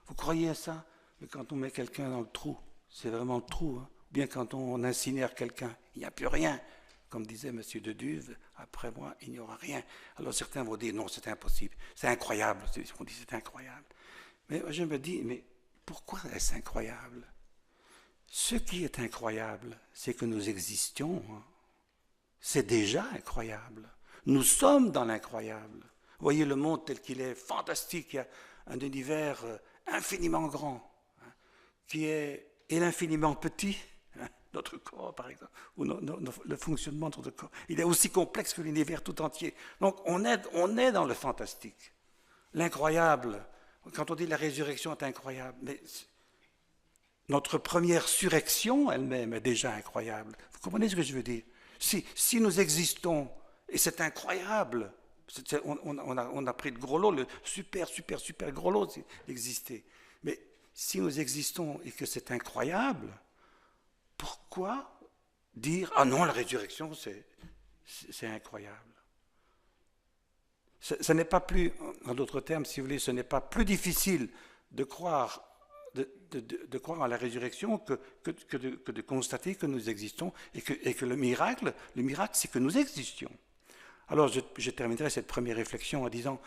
Vous croyez à ça? Mais quand on met quelqu'un dans le trou, c'est vraiment le trou. Hein? Bien quand on incinère quelqu'un, il n'y a plus rien. Comme disait M. de Duve, après moi, il n'y aura rien. Alors certains vont dire, non, c'est impossible, c'est incroyable. On dit, c'est incroyable. Mais je me dis, mais pourquoi est-ce incroyable? Ce qui est incroyable, c'est que nous existions. Hein. C'est déjà incroyable. Nous sommes dans l'incroyable. Vous voyez le monde tel qu'il est, fantastique. Il y a un univers infiniment grand, hein, qui est l'infiniment petit. Notre corps, par exemple, ou le fonctionnement de notre corps. Il est aussi complexe que l'univers tout entier. Donc, on est dans le fantastique. L'incroyable. Quand on dit la résurrection est incroyable, mais notre première surrection elle-même est déjà incroyable. Vous comprenez ce que je veux dire? Si nous existons, et c'est incroyable, on a pris de gros lot, le super gros lot d'exister. Mais si nous existons et que c'est incroyable, pourquoi dire « Ah non, la résurrection, c'est incroyable ». Ce n'est pas plus, en d'autres termes, si vous voulez, ce n'est pas plus difficile de croire, de croire en la résurrection que de constater que nous existons et que le miracle, c'est que nous existions. Alors, je terminerai cette première réflexion en disant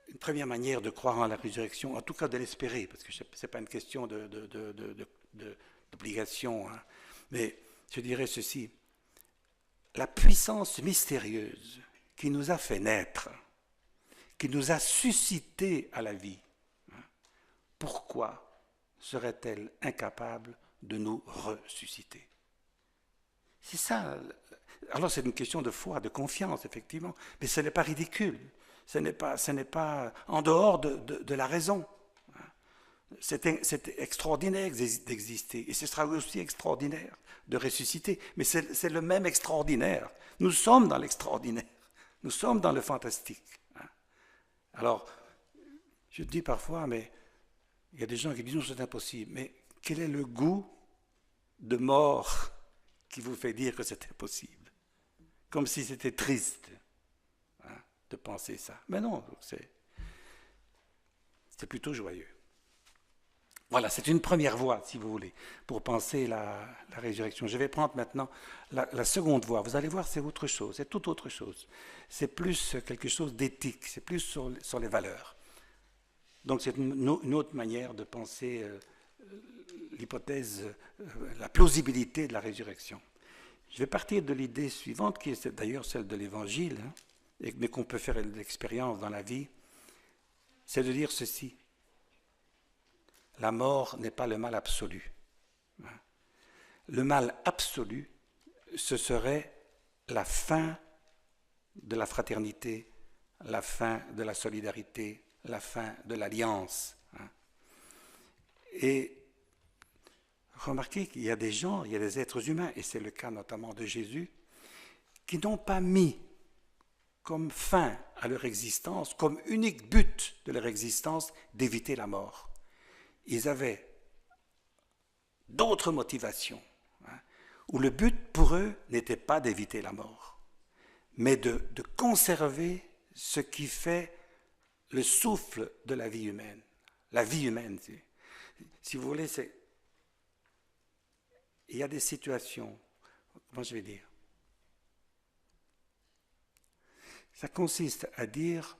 une première manière de croire en la résurrection, en tout cas de l'espérer, parce que ce n'est pas une question d'obligation, hein. Mais je dirais ceci, la puissance mystérieuse qui nous a fait naître, qui nous a suscité à la vie, hein, pourquoi serait-elle incapable de nous ressusciter? C'est ça. Alors c'est une question de foi, de confiance, effectivement, mais ce n'est pas ridicule, ce n'est pas en dehors de la raison. C'est extraordinaire d'exister, et ce sera aussi extraordinaire de ressusciter, mais c'est le même extraordinaire. Nous sommes dans l'extraordinaire, nous sommes dans le fantastique. Alors, je dis parfois, mais il y a des gens qui disent non, c'est impossible, mais quel est le goût de mort qui vous fait dire que c'est impossible? Comme si c'était triste, hein, de penser ça. Mais non, c'est plutôt joyeux. Voilà, c'est une première voie, si vous voulez, pour penser la résurrection. Je vais prendre maintenant la seconde voie. Vous allez voir, c'est autre chose, c'est tout autre chose. C'est plus quelque chose d'éthique, c'est plus sur les valeurs. Donc c'est une autre manière de penser l'hypothèse, la plausibilité de la résurrection. Je vais partir de l'idée suivante, qui est d'ailleurs celle de l'Évangile, hein, mais qu'on peut faire l'expérience dans la vie, c'est de dire ceci. La mort n'est pas le mal absolu. Le mal absolu, ce serait la fin de la fraternité, la fin de la solidarité, la fin de l'alliance. Et remarquez qu'il y a des gens, il y a des êtres humains, et c'est le cas notamment de Jésus, qui n'ont pas mis comme fin à leur existence, comme unique but de leur existence, d'éviter la mort. Ils avaient d'autres motivations, hein, où le but pour eux n'était pas d'éviter la mort, mais de conserver ce qui fait le souffle de la vie humaine. La vie humaine, si vous voulez, il y a des situations, comment je vais dire, ça consiste à dire,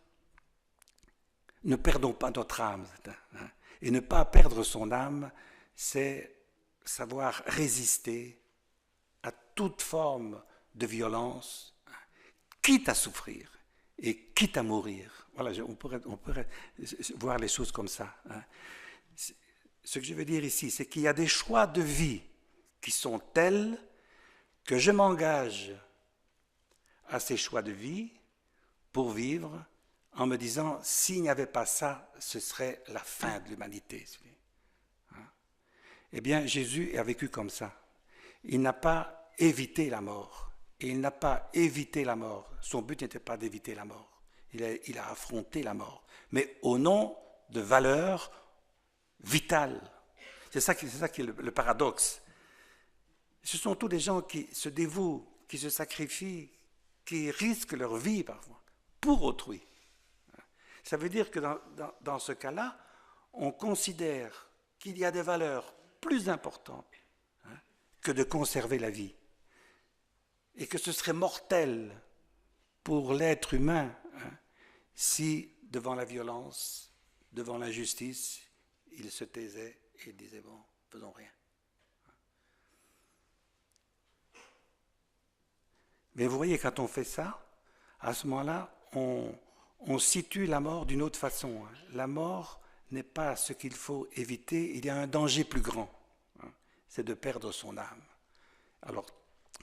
ne perdons pas notre âme, hein. Et ne pas perdre son âme, c'est savoir résister à toute forme de violence, quitte à souffrir et quitte à mourir. Voilà, on pourrait voir les choses comme ça. Ce que je veux dire ici, c'est qu'il y a des choix de vie qui sont tels que je m'engage à ces choix de vie pour vivre en me disant, s'il n'y avait pas ça, ce serait la fin de l'humanité. Eh bien, Jésus a vécu comme ça. Il n'a pas évité la mort. Et il n'a pas évité la mort. Son but n'était pas d'éviter la mort. Il a affronté la mort. Mais au nom de valeurs vitales. C'est ça qui est le paradoxe. Ce sont tous des gens qui se dévouent, qui se sacrifient, qui risquent leur vie parfois pour autrui. Ça veut dire que dans ce cas-là, on considère qu'il y a des valeurs plus importantes que de conserver la vie. Et que ce serait mortel pour l'être humain si, devant la violence, devant l'injustice, il se taisait et il disait, bon, faisons rien. Mais vous voyez, quand on fait ça, à ce moment-là, on situe la mort d'une autre façon. La mort n'est pas ce qu'il faut éviter, il y a un danger plus grand, c'est de perdre son âme. Alors,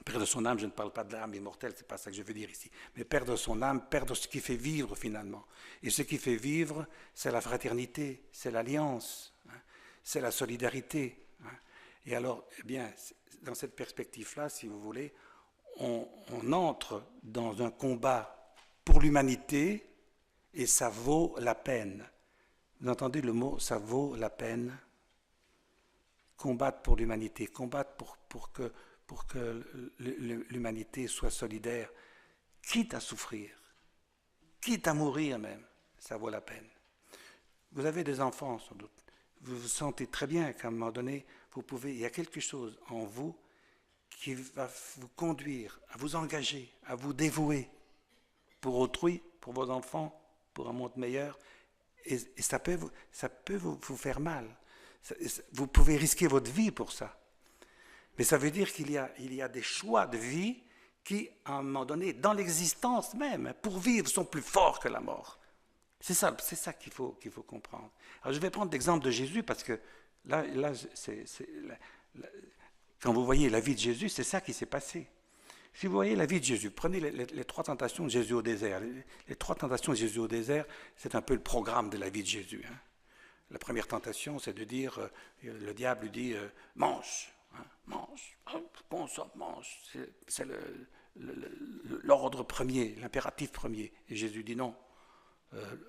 perdre son âme, je ne parle pas de l'âme immortelle, ce n'est pas ça que je veux dire ici, mais perdre son âme, perdre ce qui fait vivre finalement. Et ce qui fait vivre, c'est la fraternité, c'est l'alliance, c'est la solidarité. Et alors, eh bien, dans cette perspective-là, si vous voulez, on entre dans un combat pour l'humanité et ça vaut la peine. Vous entendez le mot « ça vaut la peine » ? Combattre pour l'humanité, combattre pour que l'humanité soit solidaire, quitte à souffrir, quitte à mourir même, ça vaut la peine. Vous avez des enfants sans doute, vous vous sentez très bien qu'à un moment donné, il y a quelque chose en vous qui va vous conduire à vous engager, à vous dévouer pour autrui, pour vos enfants, pour un monde meilleur, et ça peut vous faire mal. Vous pouvez risquer votre vie pour ça. Mais ça veut dire qu'il y a des choix de vie qui, à un moment donné, dans l'existence même, pour vivre, sont plus forts que la mort. C'est ça qu'il faut comprendre. Alors je vais prendre l'exemple de Jésus parce que là quand vous voyez la vie de Jésus, c'est ça qui s'est passé. Si vous voyez la vie de Jésus, prenez les trois tentations de Jésus au désert. Les trois tentations de Jésus au désert, c'est un peu le programme de la vie de Jésus. La première tentation, c'est de dire, le diable lui dit, mange. Mange, bon sang, mange. C'est l'ordre premier, l'impératif premier. Et Jésus dit non,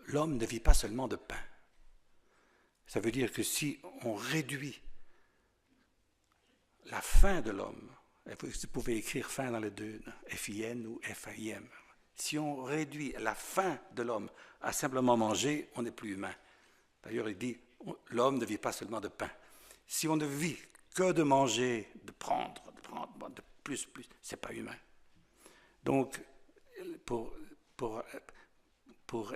l'homme ne vit pas seulement de pain. Ça veut dire que si on réduit la faim de l'homme, vous pouvez écrire faim dans les deux, F-I-N ou F-A-I-M. Si on réduit la faim de l'homme à simplement manger, on n'est plus humain. D'ailleurs, il dit, l'homme ne vit pas seulement de pain. Si on ne vit que de manger, de prendre, de plus, c'est pas humain. Donc, pour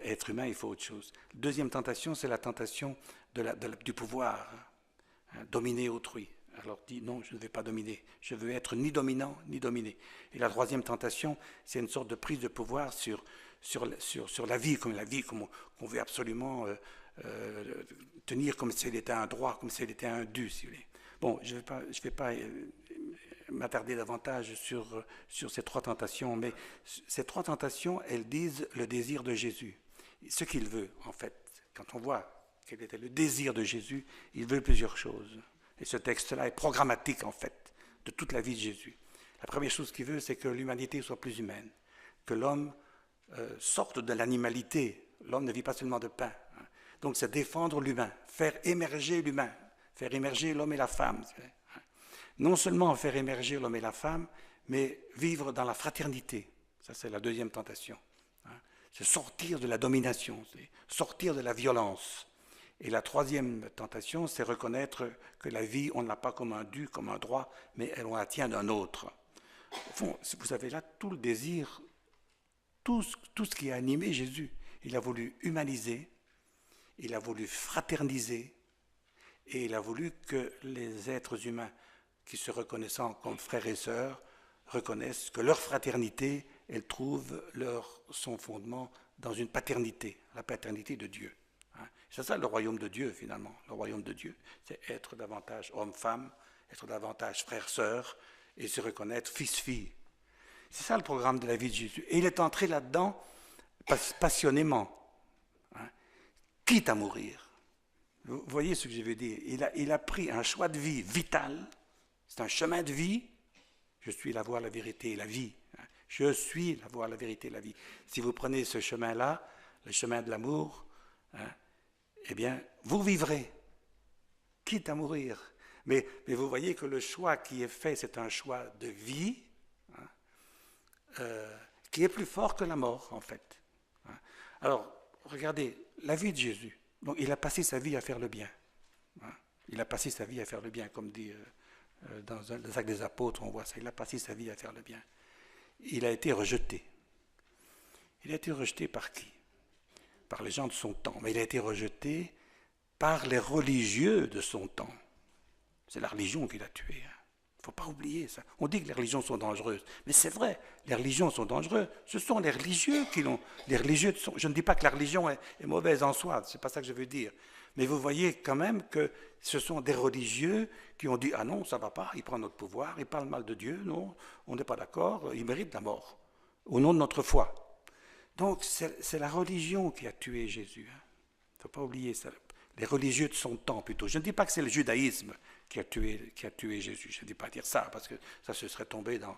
être humain, il faut autre chose. Deuxième tentation, c'est la tentation du pouvoir, dominer autrui. Alors dit non, je ne vais pas dominer, je veux être ni dominant ni dominé. Et la troisième tentation, c'est une sorte de prise de pouvoir sur la vie, comme qu'on veut absolument tenir comme si elle était un droit, comme si elle était un dû, si vous voulez. Bon, je ne vais pas m'attarder davantage sur ces trois tentations, mais ces trois tentations, elles disent le désir de Jésus. Ce qu'il veut, en fait, quand on voit quel était le désir de Jésus, il veut plusieurs choses. Et ce texte-là est programmatique, en fait, de toute la vie de Jésus. La première chose qu'il veut, c'est que l'humanité soit plus humaine, que l'homme sorte de l'animalité. L'homme ne vit pas seulement de pain. Donc c'est défendre l'humain, faire émerger l'humain, faire émerger l'homme et la femme. Non seulement faire émerger l'homme et la femme, mais vivre dans la fraternité. Ça, c'est la deuxième tentation. C'est sortir de la domination, c'est sortir de la violence. Et la troisième tentation, c'est reconnaître que la vie, on ne l'a pas comme un dû, comme un droit, mais on la tient d'un autre. Au fond, vous avez là tout le désir, tout ce qui a animé Jésus. Il a voulu humaniser, il a voulu fraterniser, et il a voulu que les êtres humains, qui se reconnaissant comme frères et sœurs, reconnaissent que leur fraternité, elle trouve son fondement dans une paternité, la paternité de Dieu. C'est ça le royaume de Dieu finalement. Le royaume de Dieu, c'est être davantage homme-femme, être davantage frère-sœur et se reconnaître fils-fille. C'est ça le programme de la vie de Jésus. Et il est entré là-dedans passionnément, quitte à mourir. Vous voyez ce que je veux dire? Il a pris un choix de vie vital, c'est un chemin de vie. Je suis la voie, la vérité et la vie. Je suis la voie, la vérité et la vie. Si vous prenez ce chemin-là, le chemin de l'amour, eh bien, vous vivrez, quitte à mourir. Mais vous voyez que le choix qui est fait, c'est un choix de vie, qui est plus fort que la mort, en fait. Alors, regardez, la vie de Jésus. Donc, il a passé sa vie à faire le bien. Il a passé sa vie à faire le bien, comme dit dans les Actes des Apôtres, on voit ça. Il a passé sa vie à faire le bien. Il a été rejeté. Il a été rejeté par qui? Par les gens de son temps. Mais il a été rejeté par les religieux de son temps. C'est la religion qui l'a tué. Il ne faut pas oublier ça. On dit que les religions sont dangereuses. Mais c'est vrai, les religions sont dangereuses. Ce sont les religieux qui l'ont... Les religieux je ne dis pas que la religion est mauvaise en soi, ce n'est pas ça que je veux dire. Mais vous voyez quand même que ce sont des religieux qui ont dit « Ah non, ça ne va pas, il prend notre pouvoir, il parle mal de Dieu, non, on n'est pas d'accord, il mérite la mort, au nom de notre foi. » Donc c'est la religion qui a tué Jésus. Il ne faut pas oublier ça. Les religieux de son temps plutôt. Je ne dis pas que c'est le judaïsme qui a tué Jésus. Je ne dis pas dire ça, parce que ça se serait tombé dans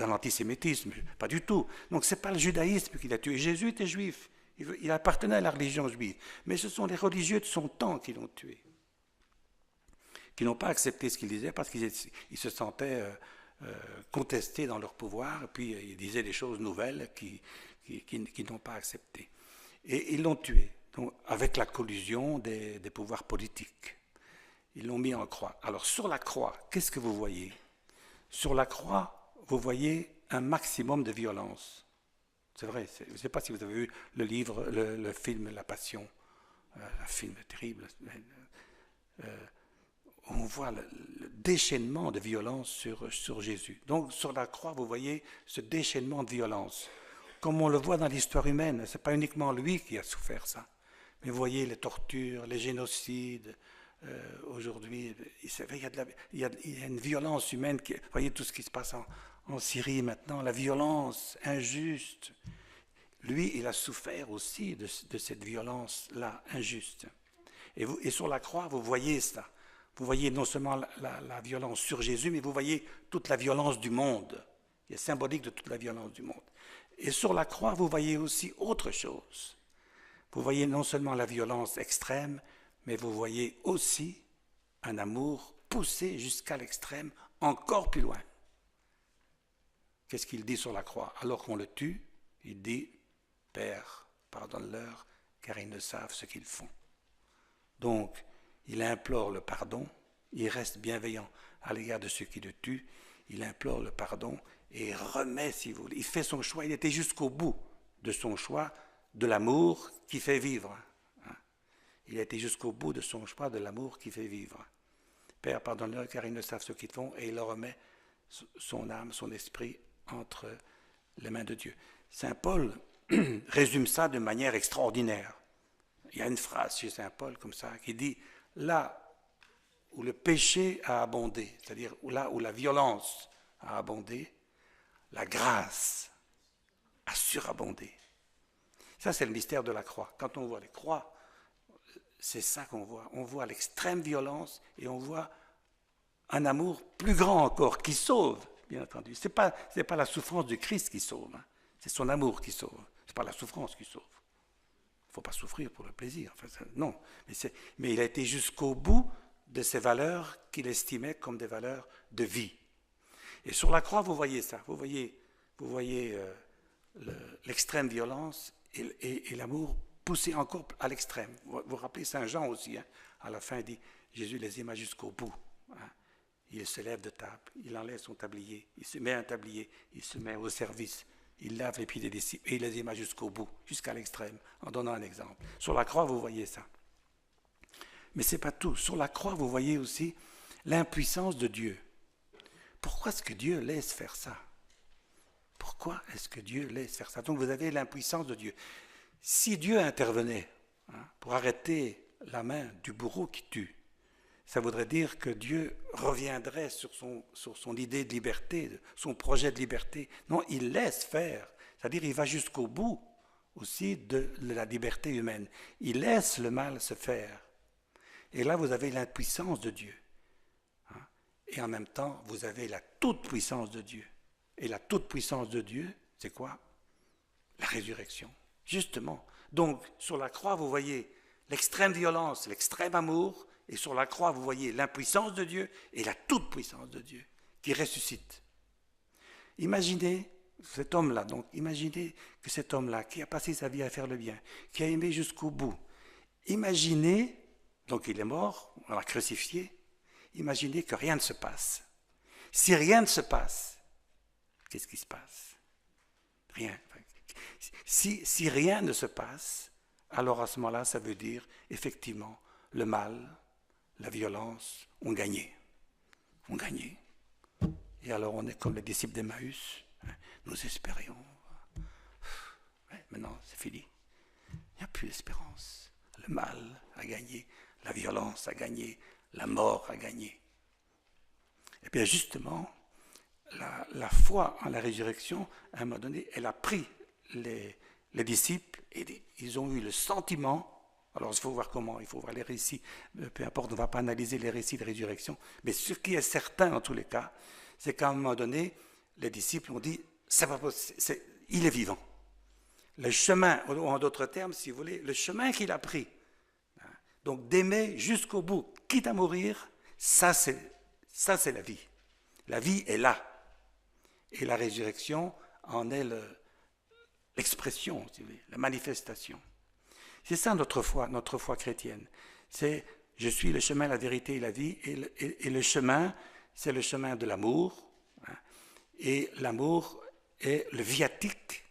l'antisémitisme. Pas du tout. Donc ce n'est pas le judaïsme qui l'a tué. Jésus était juif. Il appartenait à la religion juive. Mais ce sont les religieux de son temps qui l'ont tué. Qui n'ont pas accepté ce qu'il disait parce qu'ils se sentaient contestés dans leur pouvoir. Et puis ils disaient des choses nouvelles qui n'ont pas accepté. Et ils l'ont tué, donc, avec la collusion des pouvoirs politiques. Ils l'ont mis en croix. Alors sur la croix, qu'est-ce que vous voyez? Sur la croix, vous voyez un maximum de violence. C'est vrai, je ne sais pas si vous avez vu le livre, le film La Passion, un film terrible. On voit le déchaînement de violence sur Jésus. Donc sur la croix, vous voyez ce déchaînement de violence. Comme on le voit dans l'histoire humaine, ce n'est pas uniquement lui qui a souffert ça. Mais vous voyez les tortures, les génocides, aujourd'hui, il y a une violence humaine. Vous voyez tout ce qui se passe en Syrie maintenant, la violence injuste. Lui, il a souffert aussi de cette violence-là, injuste. Et sur la croix, vous voyez ça. Vous voyez non seulement la violence sur Jésus, mais vous voyez toute la violence du monde. Il est symbolique de toute la violence du monde. Et sur la croix, vous voyez aussi autre chose. Vous voyez non seulement la violence extrême, mais vous voyez aussi un amour poussé jusqu'à l'extrême, encore plus loin. Qu'est-ce qu'il dit sur la croix? Alors qu'on le tue, il dit « Père, pardonne-leur, car ils ne savent ce qu'ils font. » Donc, il implore le pardon, il reste bienveillant à l'égard de ceux qui le tuent, il implore le pardon et remet, si vous voulez. Il fait son choix, il était jusqu'au bout de son choix de l'amour qui fait vivre. Il a été jusqu'au bout de son choix de l'amour qui fait vivre. Père, pardonne-leur car ils ne savent ce qu'ils font, et il leur remet son âme, son esprit entre les mains de Dieu. Saint Paul résume ça de manière extraordinaire. Il y a une phrase chez Saint Paul comme ça qui dit « Là où le péché a abondé, c'est-à-dire là où la violence a abondé, la grâce a surabondé. » Ça, c'est le mystère de la croix. Quand on voit les croix, c'est ça qu'on voit. On voit l'extrême violence et on voit un amour plus grand encore qui sauve, bien entendu. Ce n'est pas la souffrance du Christ qui sauve, hein. C'est son amour qui sauve. Ce n'est pas la souffrance qui sauve. Il ne faut pas souffrir pour le plaisir. Enfin, non, mais il a été jusqu'au bout de ces valeurs qu'il estimait comme des valeurs de vie. Et sur la croix, vous voyez ça. Vous voyez l'extrême violence et l'amour poussé encore à l'extrême. Vous vous rappelez Saint Jean aussi, hein, à la fin, il dit, Jésus les aima jusqu'au bout. Hein. Il se lève de table, il enlève son tablier, il se met un tablier, il se met au service, il lave les pieds des disciples et il les aima jusqu'au bout, jusqu'à l'extrême, en donnant un exemple. Sur la croix, vous voyez ça. Mais ce n'est pas tout. Sur la croix, vous voyez aussi L'impuissance de Dieu. Pourquoi est-ce que Dieu laisse faire ça? Pourquoi est-ce que Dieu laisse faire ça? Donc vous avez l'impuissance de Dieu. Si Dieu intervenait pour arrêter la main du bourreau qui tue, ça voudrait dire que Dieu reviendrait sur son idée de liberté, son projet de liberté. Non, il laisse faire. C'est-à-dire il va jusqu'au bout aussi de la liberté humaine. Il laisse le mal se faire. Et là, vous avez l'impuissance de Dieu. Et en même temps, vous avez la toute-puissance de Dieu. Et la toute-puissance de Dieu, c'est quoi? La résurrection. Justement. Donc, sur la croix, vous voyez l'extrême violence, l'extrême amour, et sur la croix, vous voyez l'impuissance de Dieu et la toute-puissance de Dieu qui ressuscite. Imaginez cet homme-là, donc imaginez que cet homme-là, qui a passé sa vie à faire le bien, qui a aimé jusqu'au bout, imaginez, donc il est mort, on l'a crucifié, imaginez que rien ne se passe. Si rien ne se passe, qu'est-ce qui se passe? Rien. Si rien ne se passe, alors à ce moment-là, ça veut dire, effectivement, le mal, la violence ont gagné. Ont gagné. Et alors on est comme les disciples d'Emmaüs. Nous espérions. Maintenant, c'est fini. Il n'y a plus d'espérance. Le mal a gagné, la violence a gagné, la mort a gagné. Et bien justement, la foi en la résurrection, à un moment donné, elle a pris les disciples et ils ont eu le sentiment, alors il faut voir comment, il faut voir les récits, peu importe, on ne va pas analyser les récits de résurrection, mais ce qui est certain en tous les cas, c'est qu'à un moment donné, les disciples ont dit, c'est pas possible, il est vivant. Le chemin, ou en d'autres termes, si vous voulez, le chemin qu'il a pris, donc d'aimer jusqu'au bout, quitte à mourir, ça c'est la vie. La vie est là. Et la résurrection en est l'expression, si vous voulez, la manifestation. C'est ça notre foi chrétienne. C'est je suis le chemin, la vérité et la vie, et le chemin, c'est le chemin de l'amour, et l'amour est le viatique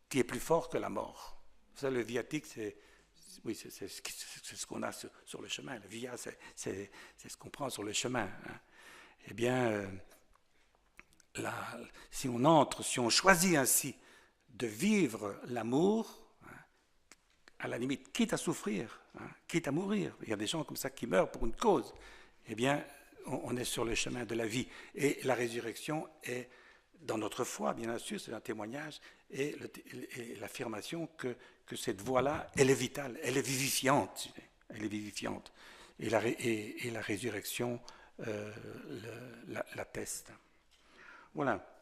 qui est plus fort que la mort. Ça, le viatique, c'est ce qu'on a sur le chemin. Le via, c'est ce qu'on prend sur le chemin. Eh bien, si on choisit ainsi de vivre l'amour, à la limite, quitte à souffrir, quitte à mourir, il y a des gens comme ça qui meurent pour une cause, eh bien, on est sur le chemin de la vie. Et la résurrection est, dans notre foi, bien sûr, c'est un témoignage, et l'affirmation que cette voie-là, elle est vitale, elle est vivifiante. Elle est vivifiante. Et la résurrection l'atteste. Voilà.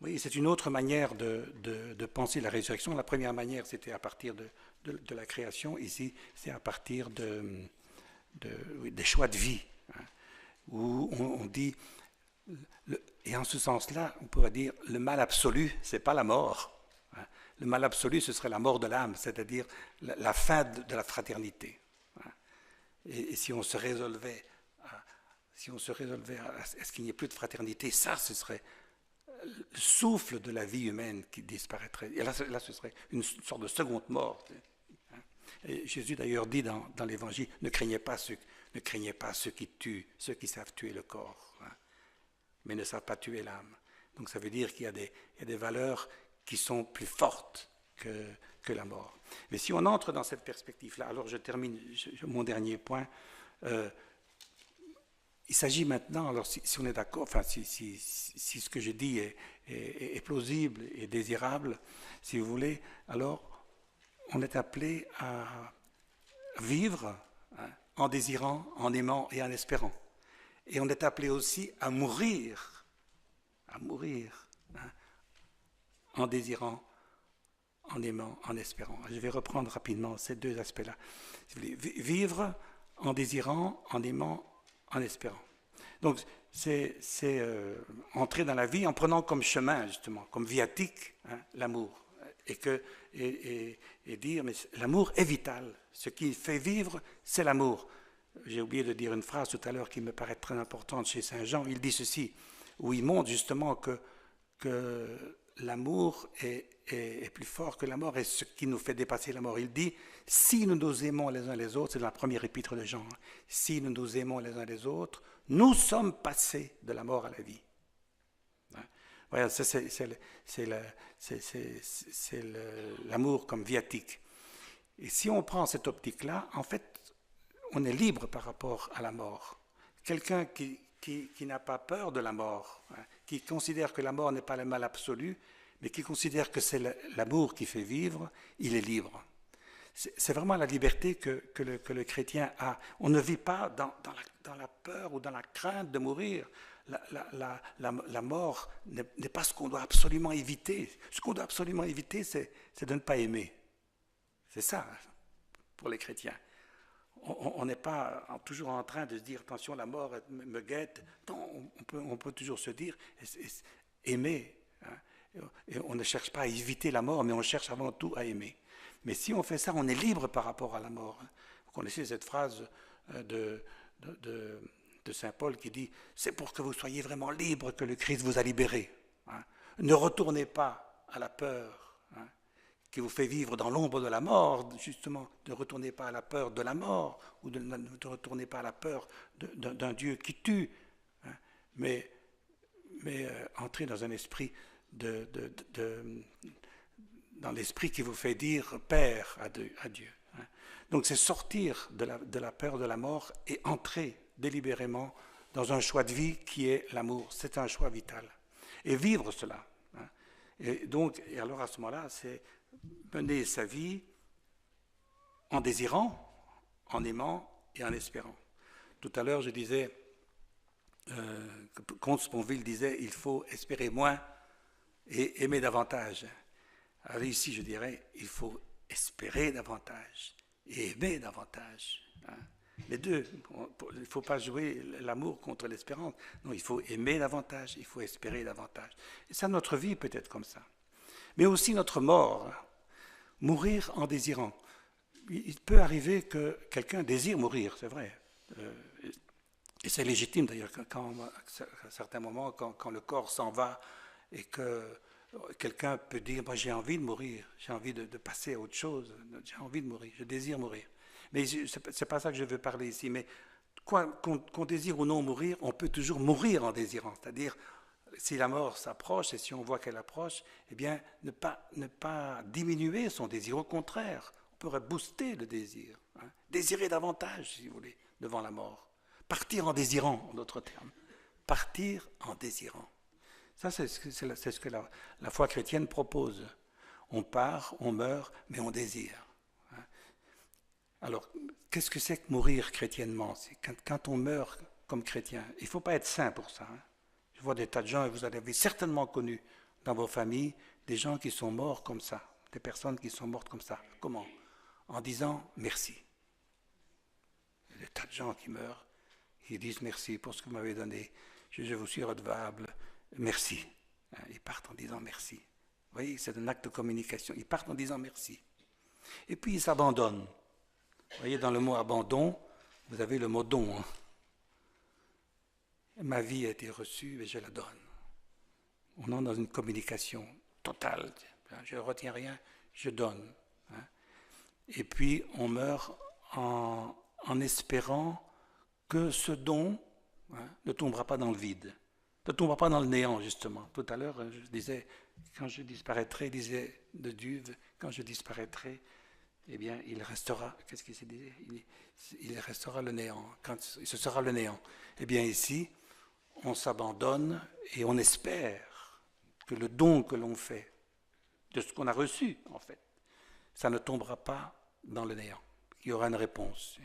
Oui, c'est une autre manière de penser la résurrection. La première manière, c'était à partir de la création. Ici, c'est à partir des choix de vie, où on dit, et en ce sens-là, on pourrait dire, le mal absolu, c'est pas la mort. Le mal absolu, ce serait la mort de l'âme, c'est-à-dire la fin de la fraternité. Et si on se résolvait à ce qu'il n'y ait plus de fraternité, ça, ce serait le souffle de la vie humaine qui disparaîtrait. Et là ce serait une sorte de seconde mort. Et Jésus d'ailleurs dit dans l'Évangile, ne craignez pas ceux qui tuent, ceux qui savent tuer le corps, mais ne savent pas tuer l'âme. Donc ça veut dire qu'il y a des valeurs qui sont plus fortes que la mort. Mais si on entre dans cette perspective-là, alors je termine mon dernier point. Il s'agit maintenant, alors si on est d'accord, enfin si ce que je dis est plausible et désirable, si vous voulez, alors on est appelé à vivre en désirant, en aimant et en espérant. Et on est appelé aussi à mourir en désirant, en aimant, en espérant. Je vais reprendre rapidement ces deux aspects-là. Si vous voulez, vivre en désirant, en aimant, en espérant. Donc, c'est entrer dans la vie en prenant comme chemin, justement, comme viatique, l'amour. Et dire, mais l'amour est vital. Ce qui fait vivre, c'est l'amour. J'ai oublié de dire une phrase tout à l'heure qui me paraît très importante chez Saint Jean. Il dit ceci, où il montre justement que l'amour est plus fort que la mort et ce qui nous fait dépasser la mort. Il dit, si nous nous aimons les uns les autres, c'est dans la première épître de Jean, hein, si nous nous aimons les uns les autres, nous sommes passés de la mort à la vie. Hein? Voilà, ça c'est l'amour comme viatique. Et si on prend cette optique-là, en fait, on est libre par rapport à la mort. Quelqu'un qui n'a pas peur de la mort, hein, qui considère que la mort n'est pas le mal absolu, mais qui considère que c'est l'amour qui fait vivre, il est libre. C'est vraiment la liberté que le chrétien a. On ne vit pas dans la peur ou dans la crainte de mourir. La mort n'est pas ce qu'on doit absolument éviter. Ce qu'on doit absolument éviter, c'est de ne pas aimer. C'est ça, pour les chrétiens. On n'est pas toujours en train de se dire, attention, la mort me guette. Non, on peut toujours se dire, aimer. Hein. Et on ne cherche pas à éviter la mort, mais on cherche avant tout à aimer. Mais si on fait ça, on est libre par rapport à la mort. Vous connaissez cette phrase de Saint Paul qui dit, c'est pour que vous soyez vraiment libre que le Christ vous a libéré. Hein. Ne retournez pas à la peur. Hein, qui vous fait vivre dans l'ombre de la mort, justement, ne retournez pas à la peur de la mort, ou ne retournez pas à la peur d'un Dieu qui tue, hein, mais entrez dans un esprit dans l'esprit qui vous fait dire Père à Dieu. Hein. Donc c'est sortir de la peur de la mort et entrer délibérément dans un choix de vie qui est l'amour. C'est un choix vital. Et vivre cela. Hein. Et alors à ce moment-là, c'est mener sa vie en désirant, en aimant et en espérant. Tout à l'heure, je disais, Comte Sponville disait, il faut espérer moins et aimer davantage. Alors ici, je dirais, il faut espérer davantage et aimer davantage. Hein. Les deux, il ne faut pas jouer l'amour contre l'espérance. Non, il faut aimer davantage, il faut espérer davantage. Et ça, notre vie peut être comme ça. Mais aussi notre mort. Mourir en désirant. Il peut arriver que quelqu'un désire mourir, c'est vrai. Et c'est légitime d'ailleurs, à certains moments, quand le corps s'en va et que quelqu'un peut dire, moi j'ai envie de mourir, j'ai envie de passer à autre chose, j'ai envie de mourir, je désire mourir. Mais ce n'est pas ça que je veux parler ici, mais qu'on désire ou non mourir, on peut toujours mourir en désirant, c'est-à-dire si la mort s'approche et si on voit qu'elle approche, eh bien, ne pas diminuer son désir. Au contraire, on pourrait booster le désir. Hein. Désirer davantage, si vous voulez, devant la mort. Partir en désirant, en d'autres termes. Partir en désirant. Ça, c'est ce que la foi chrétienne propose. On part, on meurt, mais on désire. Hein. Alors, qu'est-ce que c'est que mourir chrétiennement? C'est quand on meurt comme chrétien. Il ne faut pas être saint pour ça. Hein. Je vois des tas de gens, et vous avez certainement connu dans vos familles des gens qui sont morts comme ça, des personnes qui sont mortes comme ça. Comment? En disant merci. Il y a des tas de gens qui meurent, qui disent merci pour ce que vous m'avez donné, je vous suis redevable, merci. Ils partent en disant merci. Vous voyez, c'est un acte de communication. Ils partent en disant merci. Et puis ils s'abandonnent. Vous voyez, dans le mot abandon, vous avez le mot don. Hein. Ma vie a été reçue et je la donne. On est dans une communication totale. Je ne retiens rien, je donne. Hein. Et puis on meurt en espérant que ce don ne tombera pas dans le vide, ne tombera pas dans le néant, justement. Tout à l'heure, je disais, quand je disparaîtrai, disait de Duve, quand je disparaîtrai, eh bien, il restera, qu'est-ce qu'il s'est dit? Il restera le néant, ce sera le néant. Eh bien, ici, on s'abandonne et on espère que le don que l'on fait, de ce qu'on a reçu, en fait, ça ne tombera pas dans le néant. Il y aura une réponse.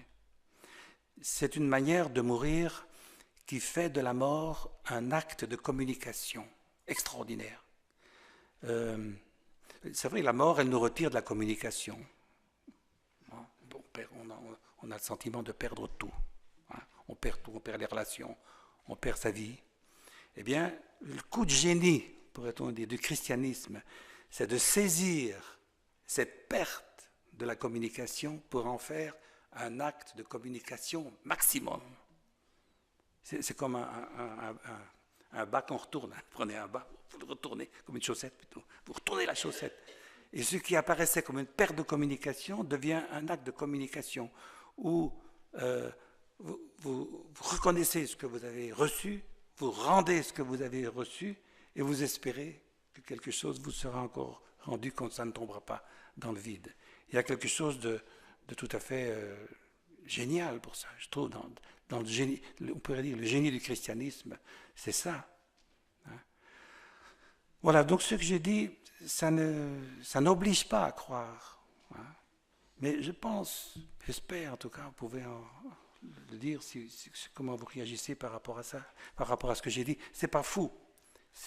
C'est une manière de mourir qui fait de la mort un acte de communication extraordinaire. C'est vrai, la mort, elle nous retire de la communication. On a le sentiment de perdre tout. On perd tout, on perd les relations, on perd sa vie. Eh bien, le coup de génie, pourrait-on dire, du christianisme, c'est de saisir cette perte de la communication pour en faire un acte de communication maximum. C'est comme un bas qu'on retourne. Hein. Prenez un bas, vous le retournez, comme une chaussette plutôt. Vous retournez la chaussette. Et ce qui apparaissait comme une perte de communication devient un acte de communication où vous reconnaissez ce que vous avez reçu, vous rendez ce que vous avez reçu et vous espérez que quelque chose vous sera encore rendu quand ça ne tombera pas dans le vide. Il y a quelque chose de tout à fait génial pour ça, je trouve, dans le génie, on pourrait dire le génie du christianisme, c'est ça. Hein. Voilà, donc ce que j'ai dit, ça n'oblige pas à croire. Hein. Mais je pense, j'espère en tout cas, vous pouvez le dire comment vous réagissez par rapport à ça, par rapport à ce que j'ai dit. C'est pas fou,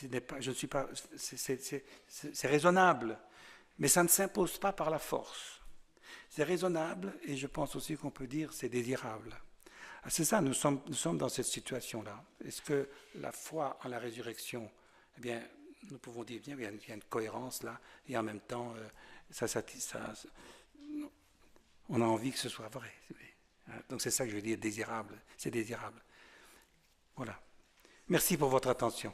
je ne suis pas, c'est raisonnable, mais ça ne s'impose pas par la force. C'est raisonnable et je pense aussi qu'on peut dire c'est désirable. C'est ça, nous sommes dans cette situation-là. Est-ce que la foi en la résurrection, eh bien, nous pouvons dire bien, il y a une cohérence là, et en même temps, on a envie que ce soit vrai. Donc c'est ça que je veux dire, désirable. C'est désirable. Voilà. Merci pour votre attention.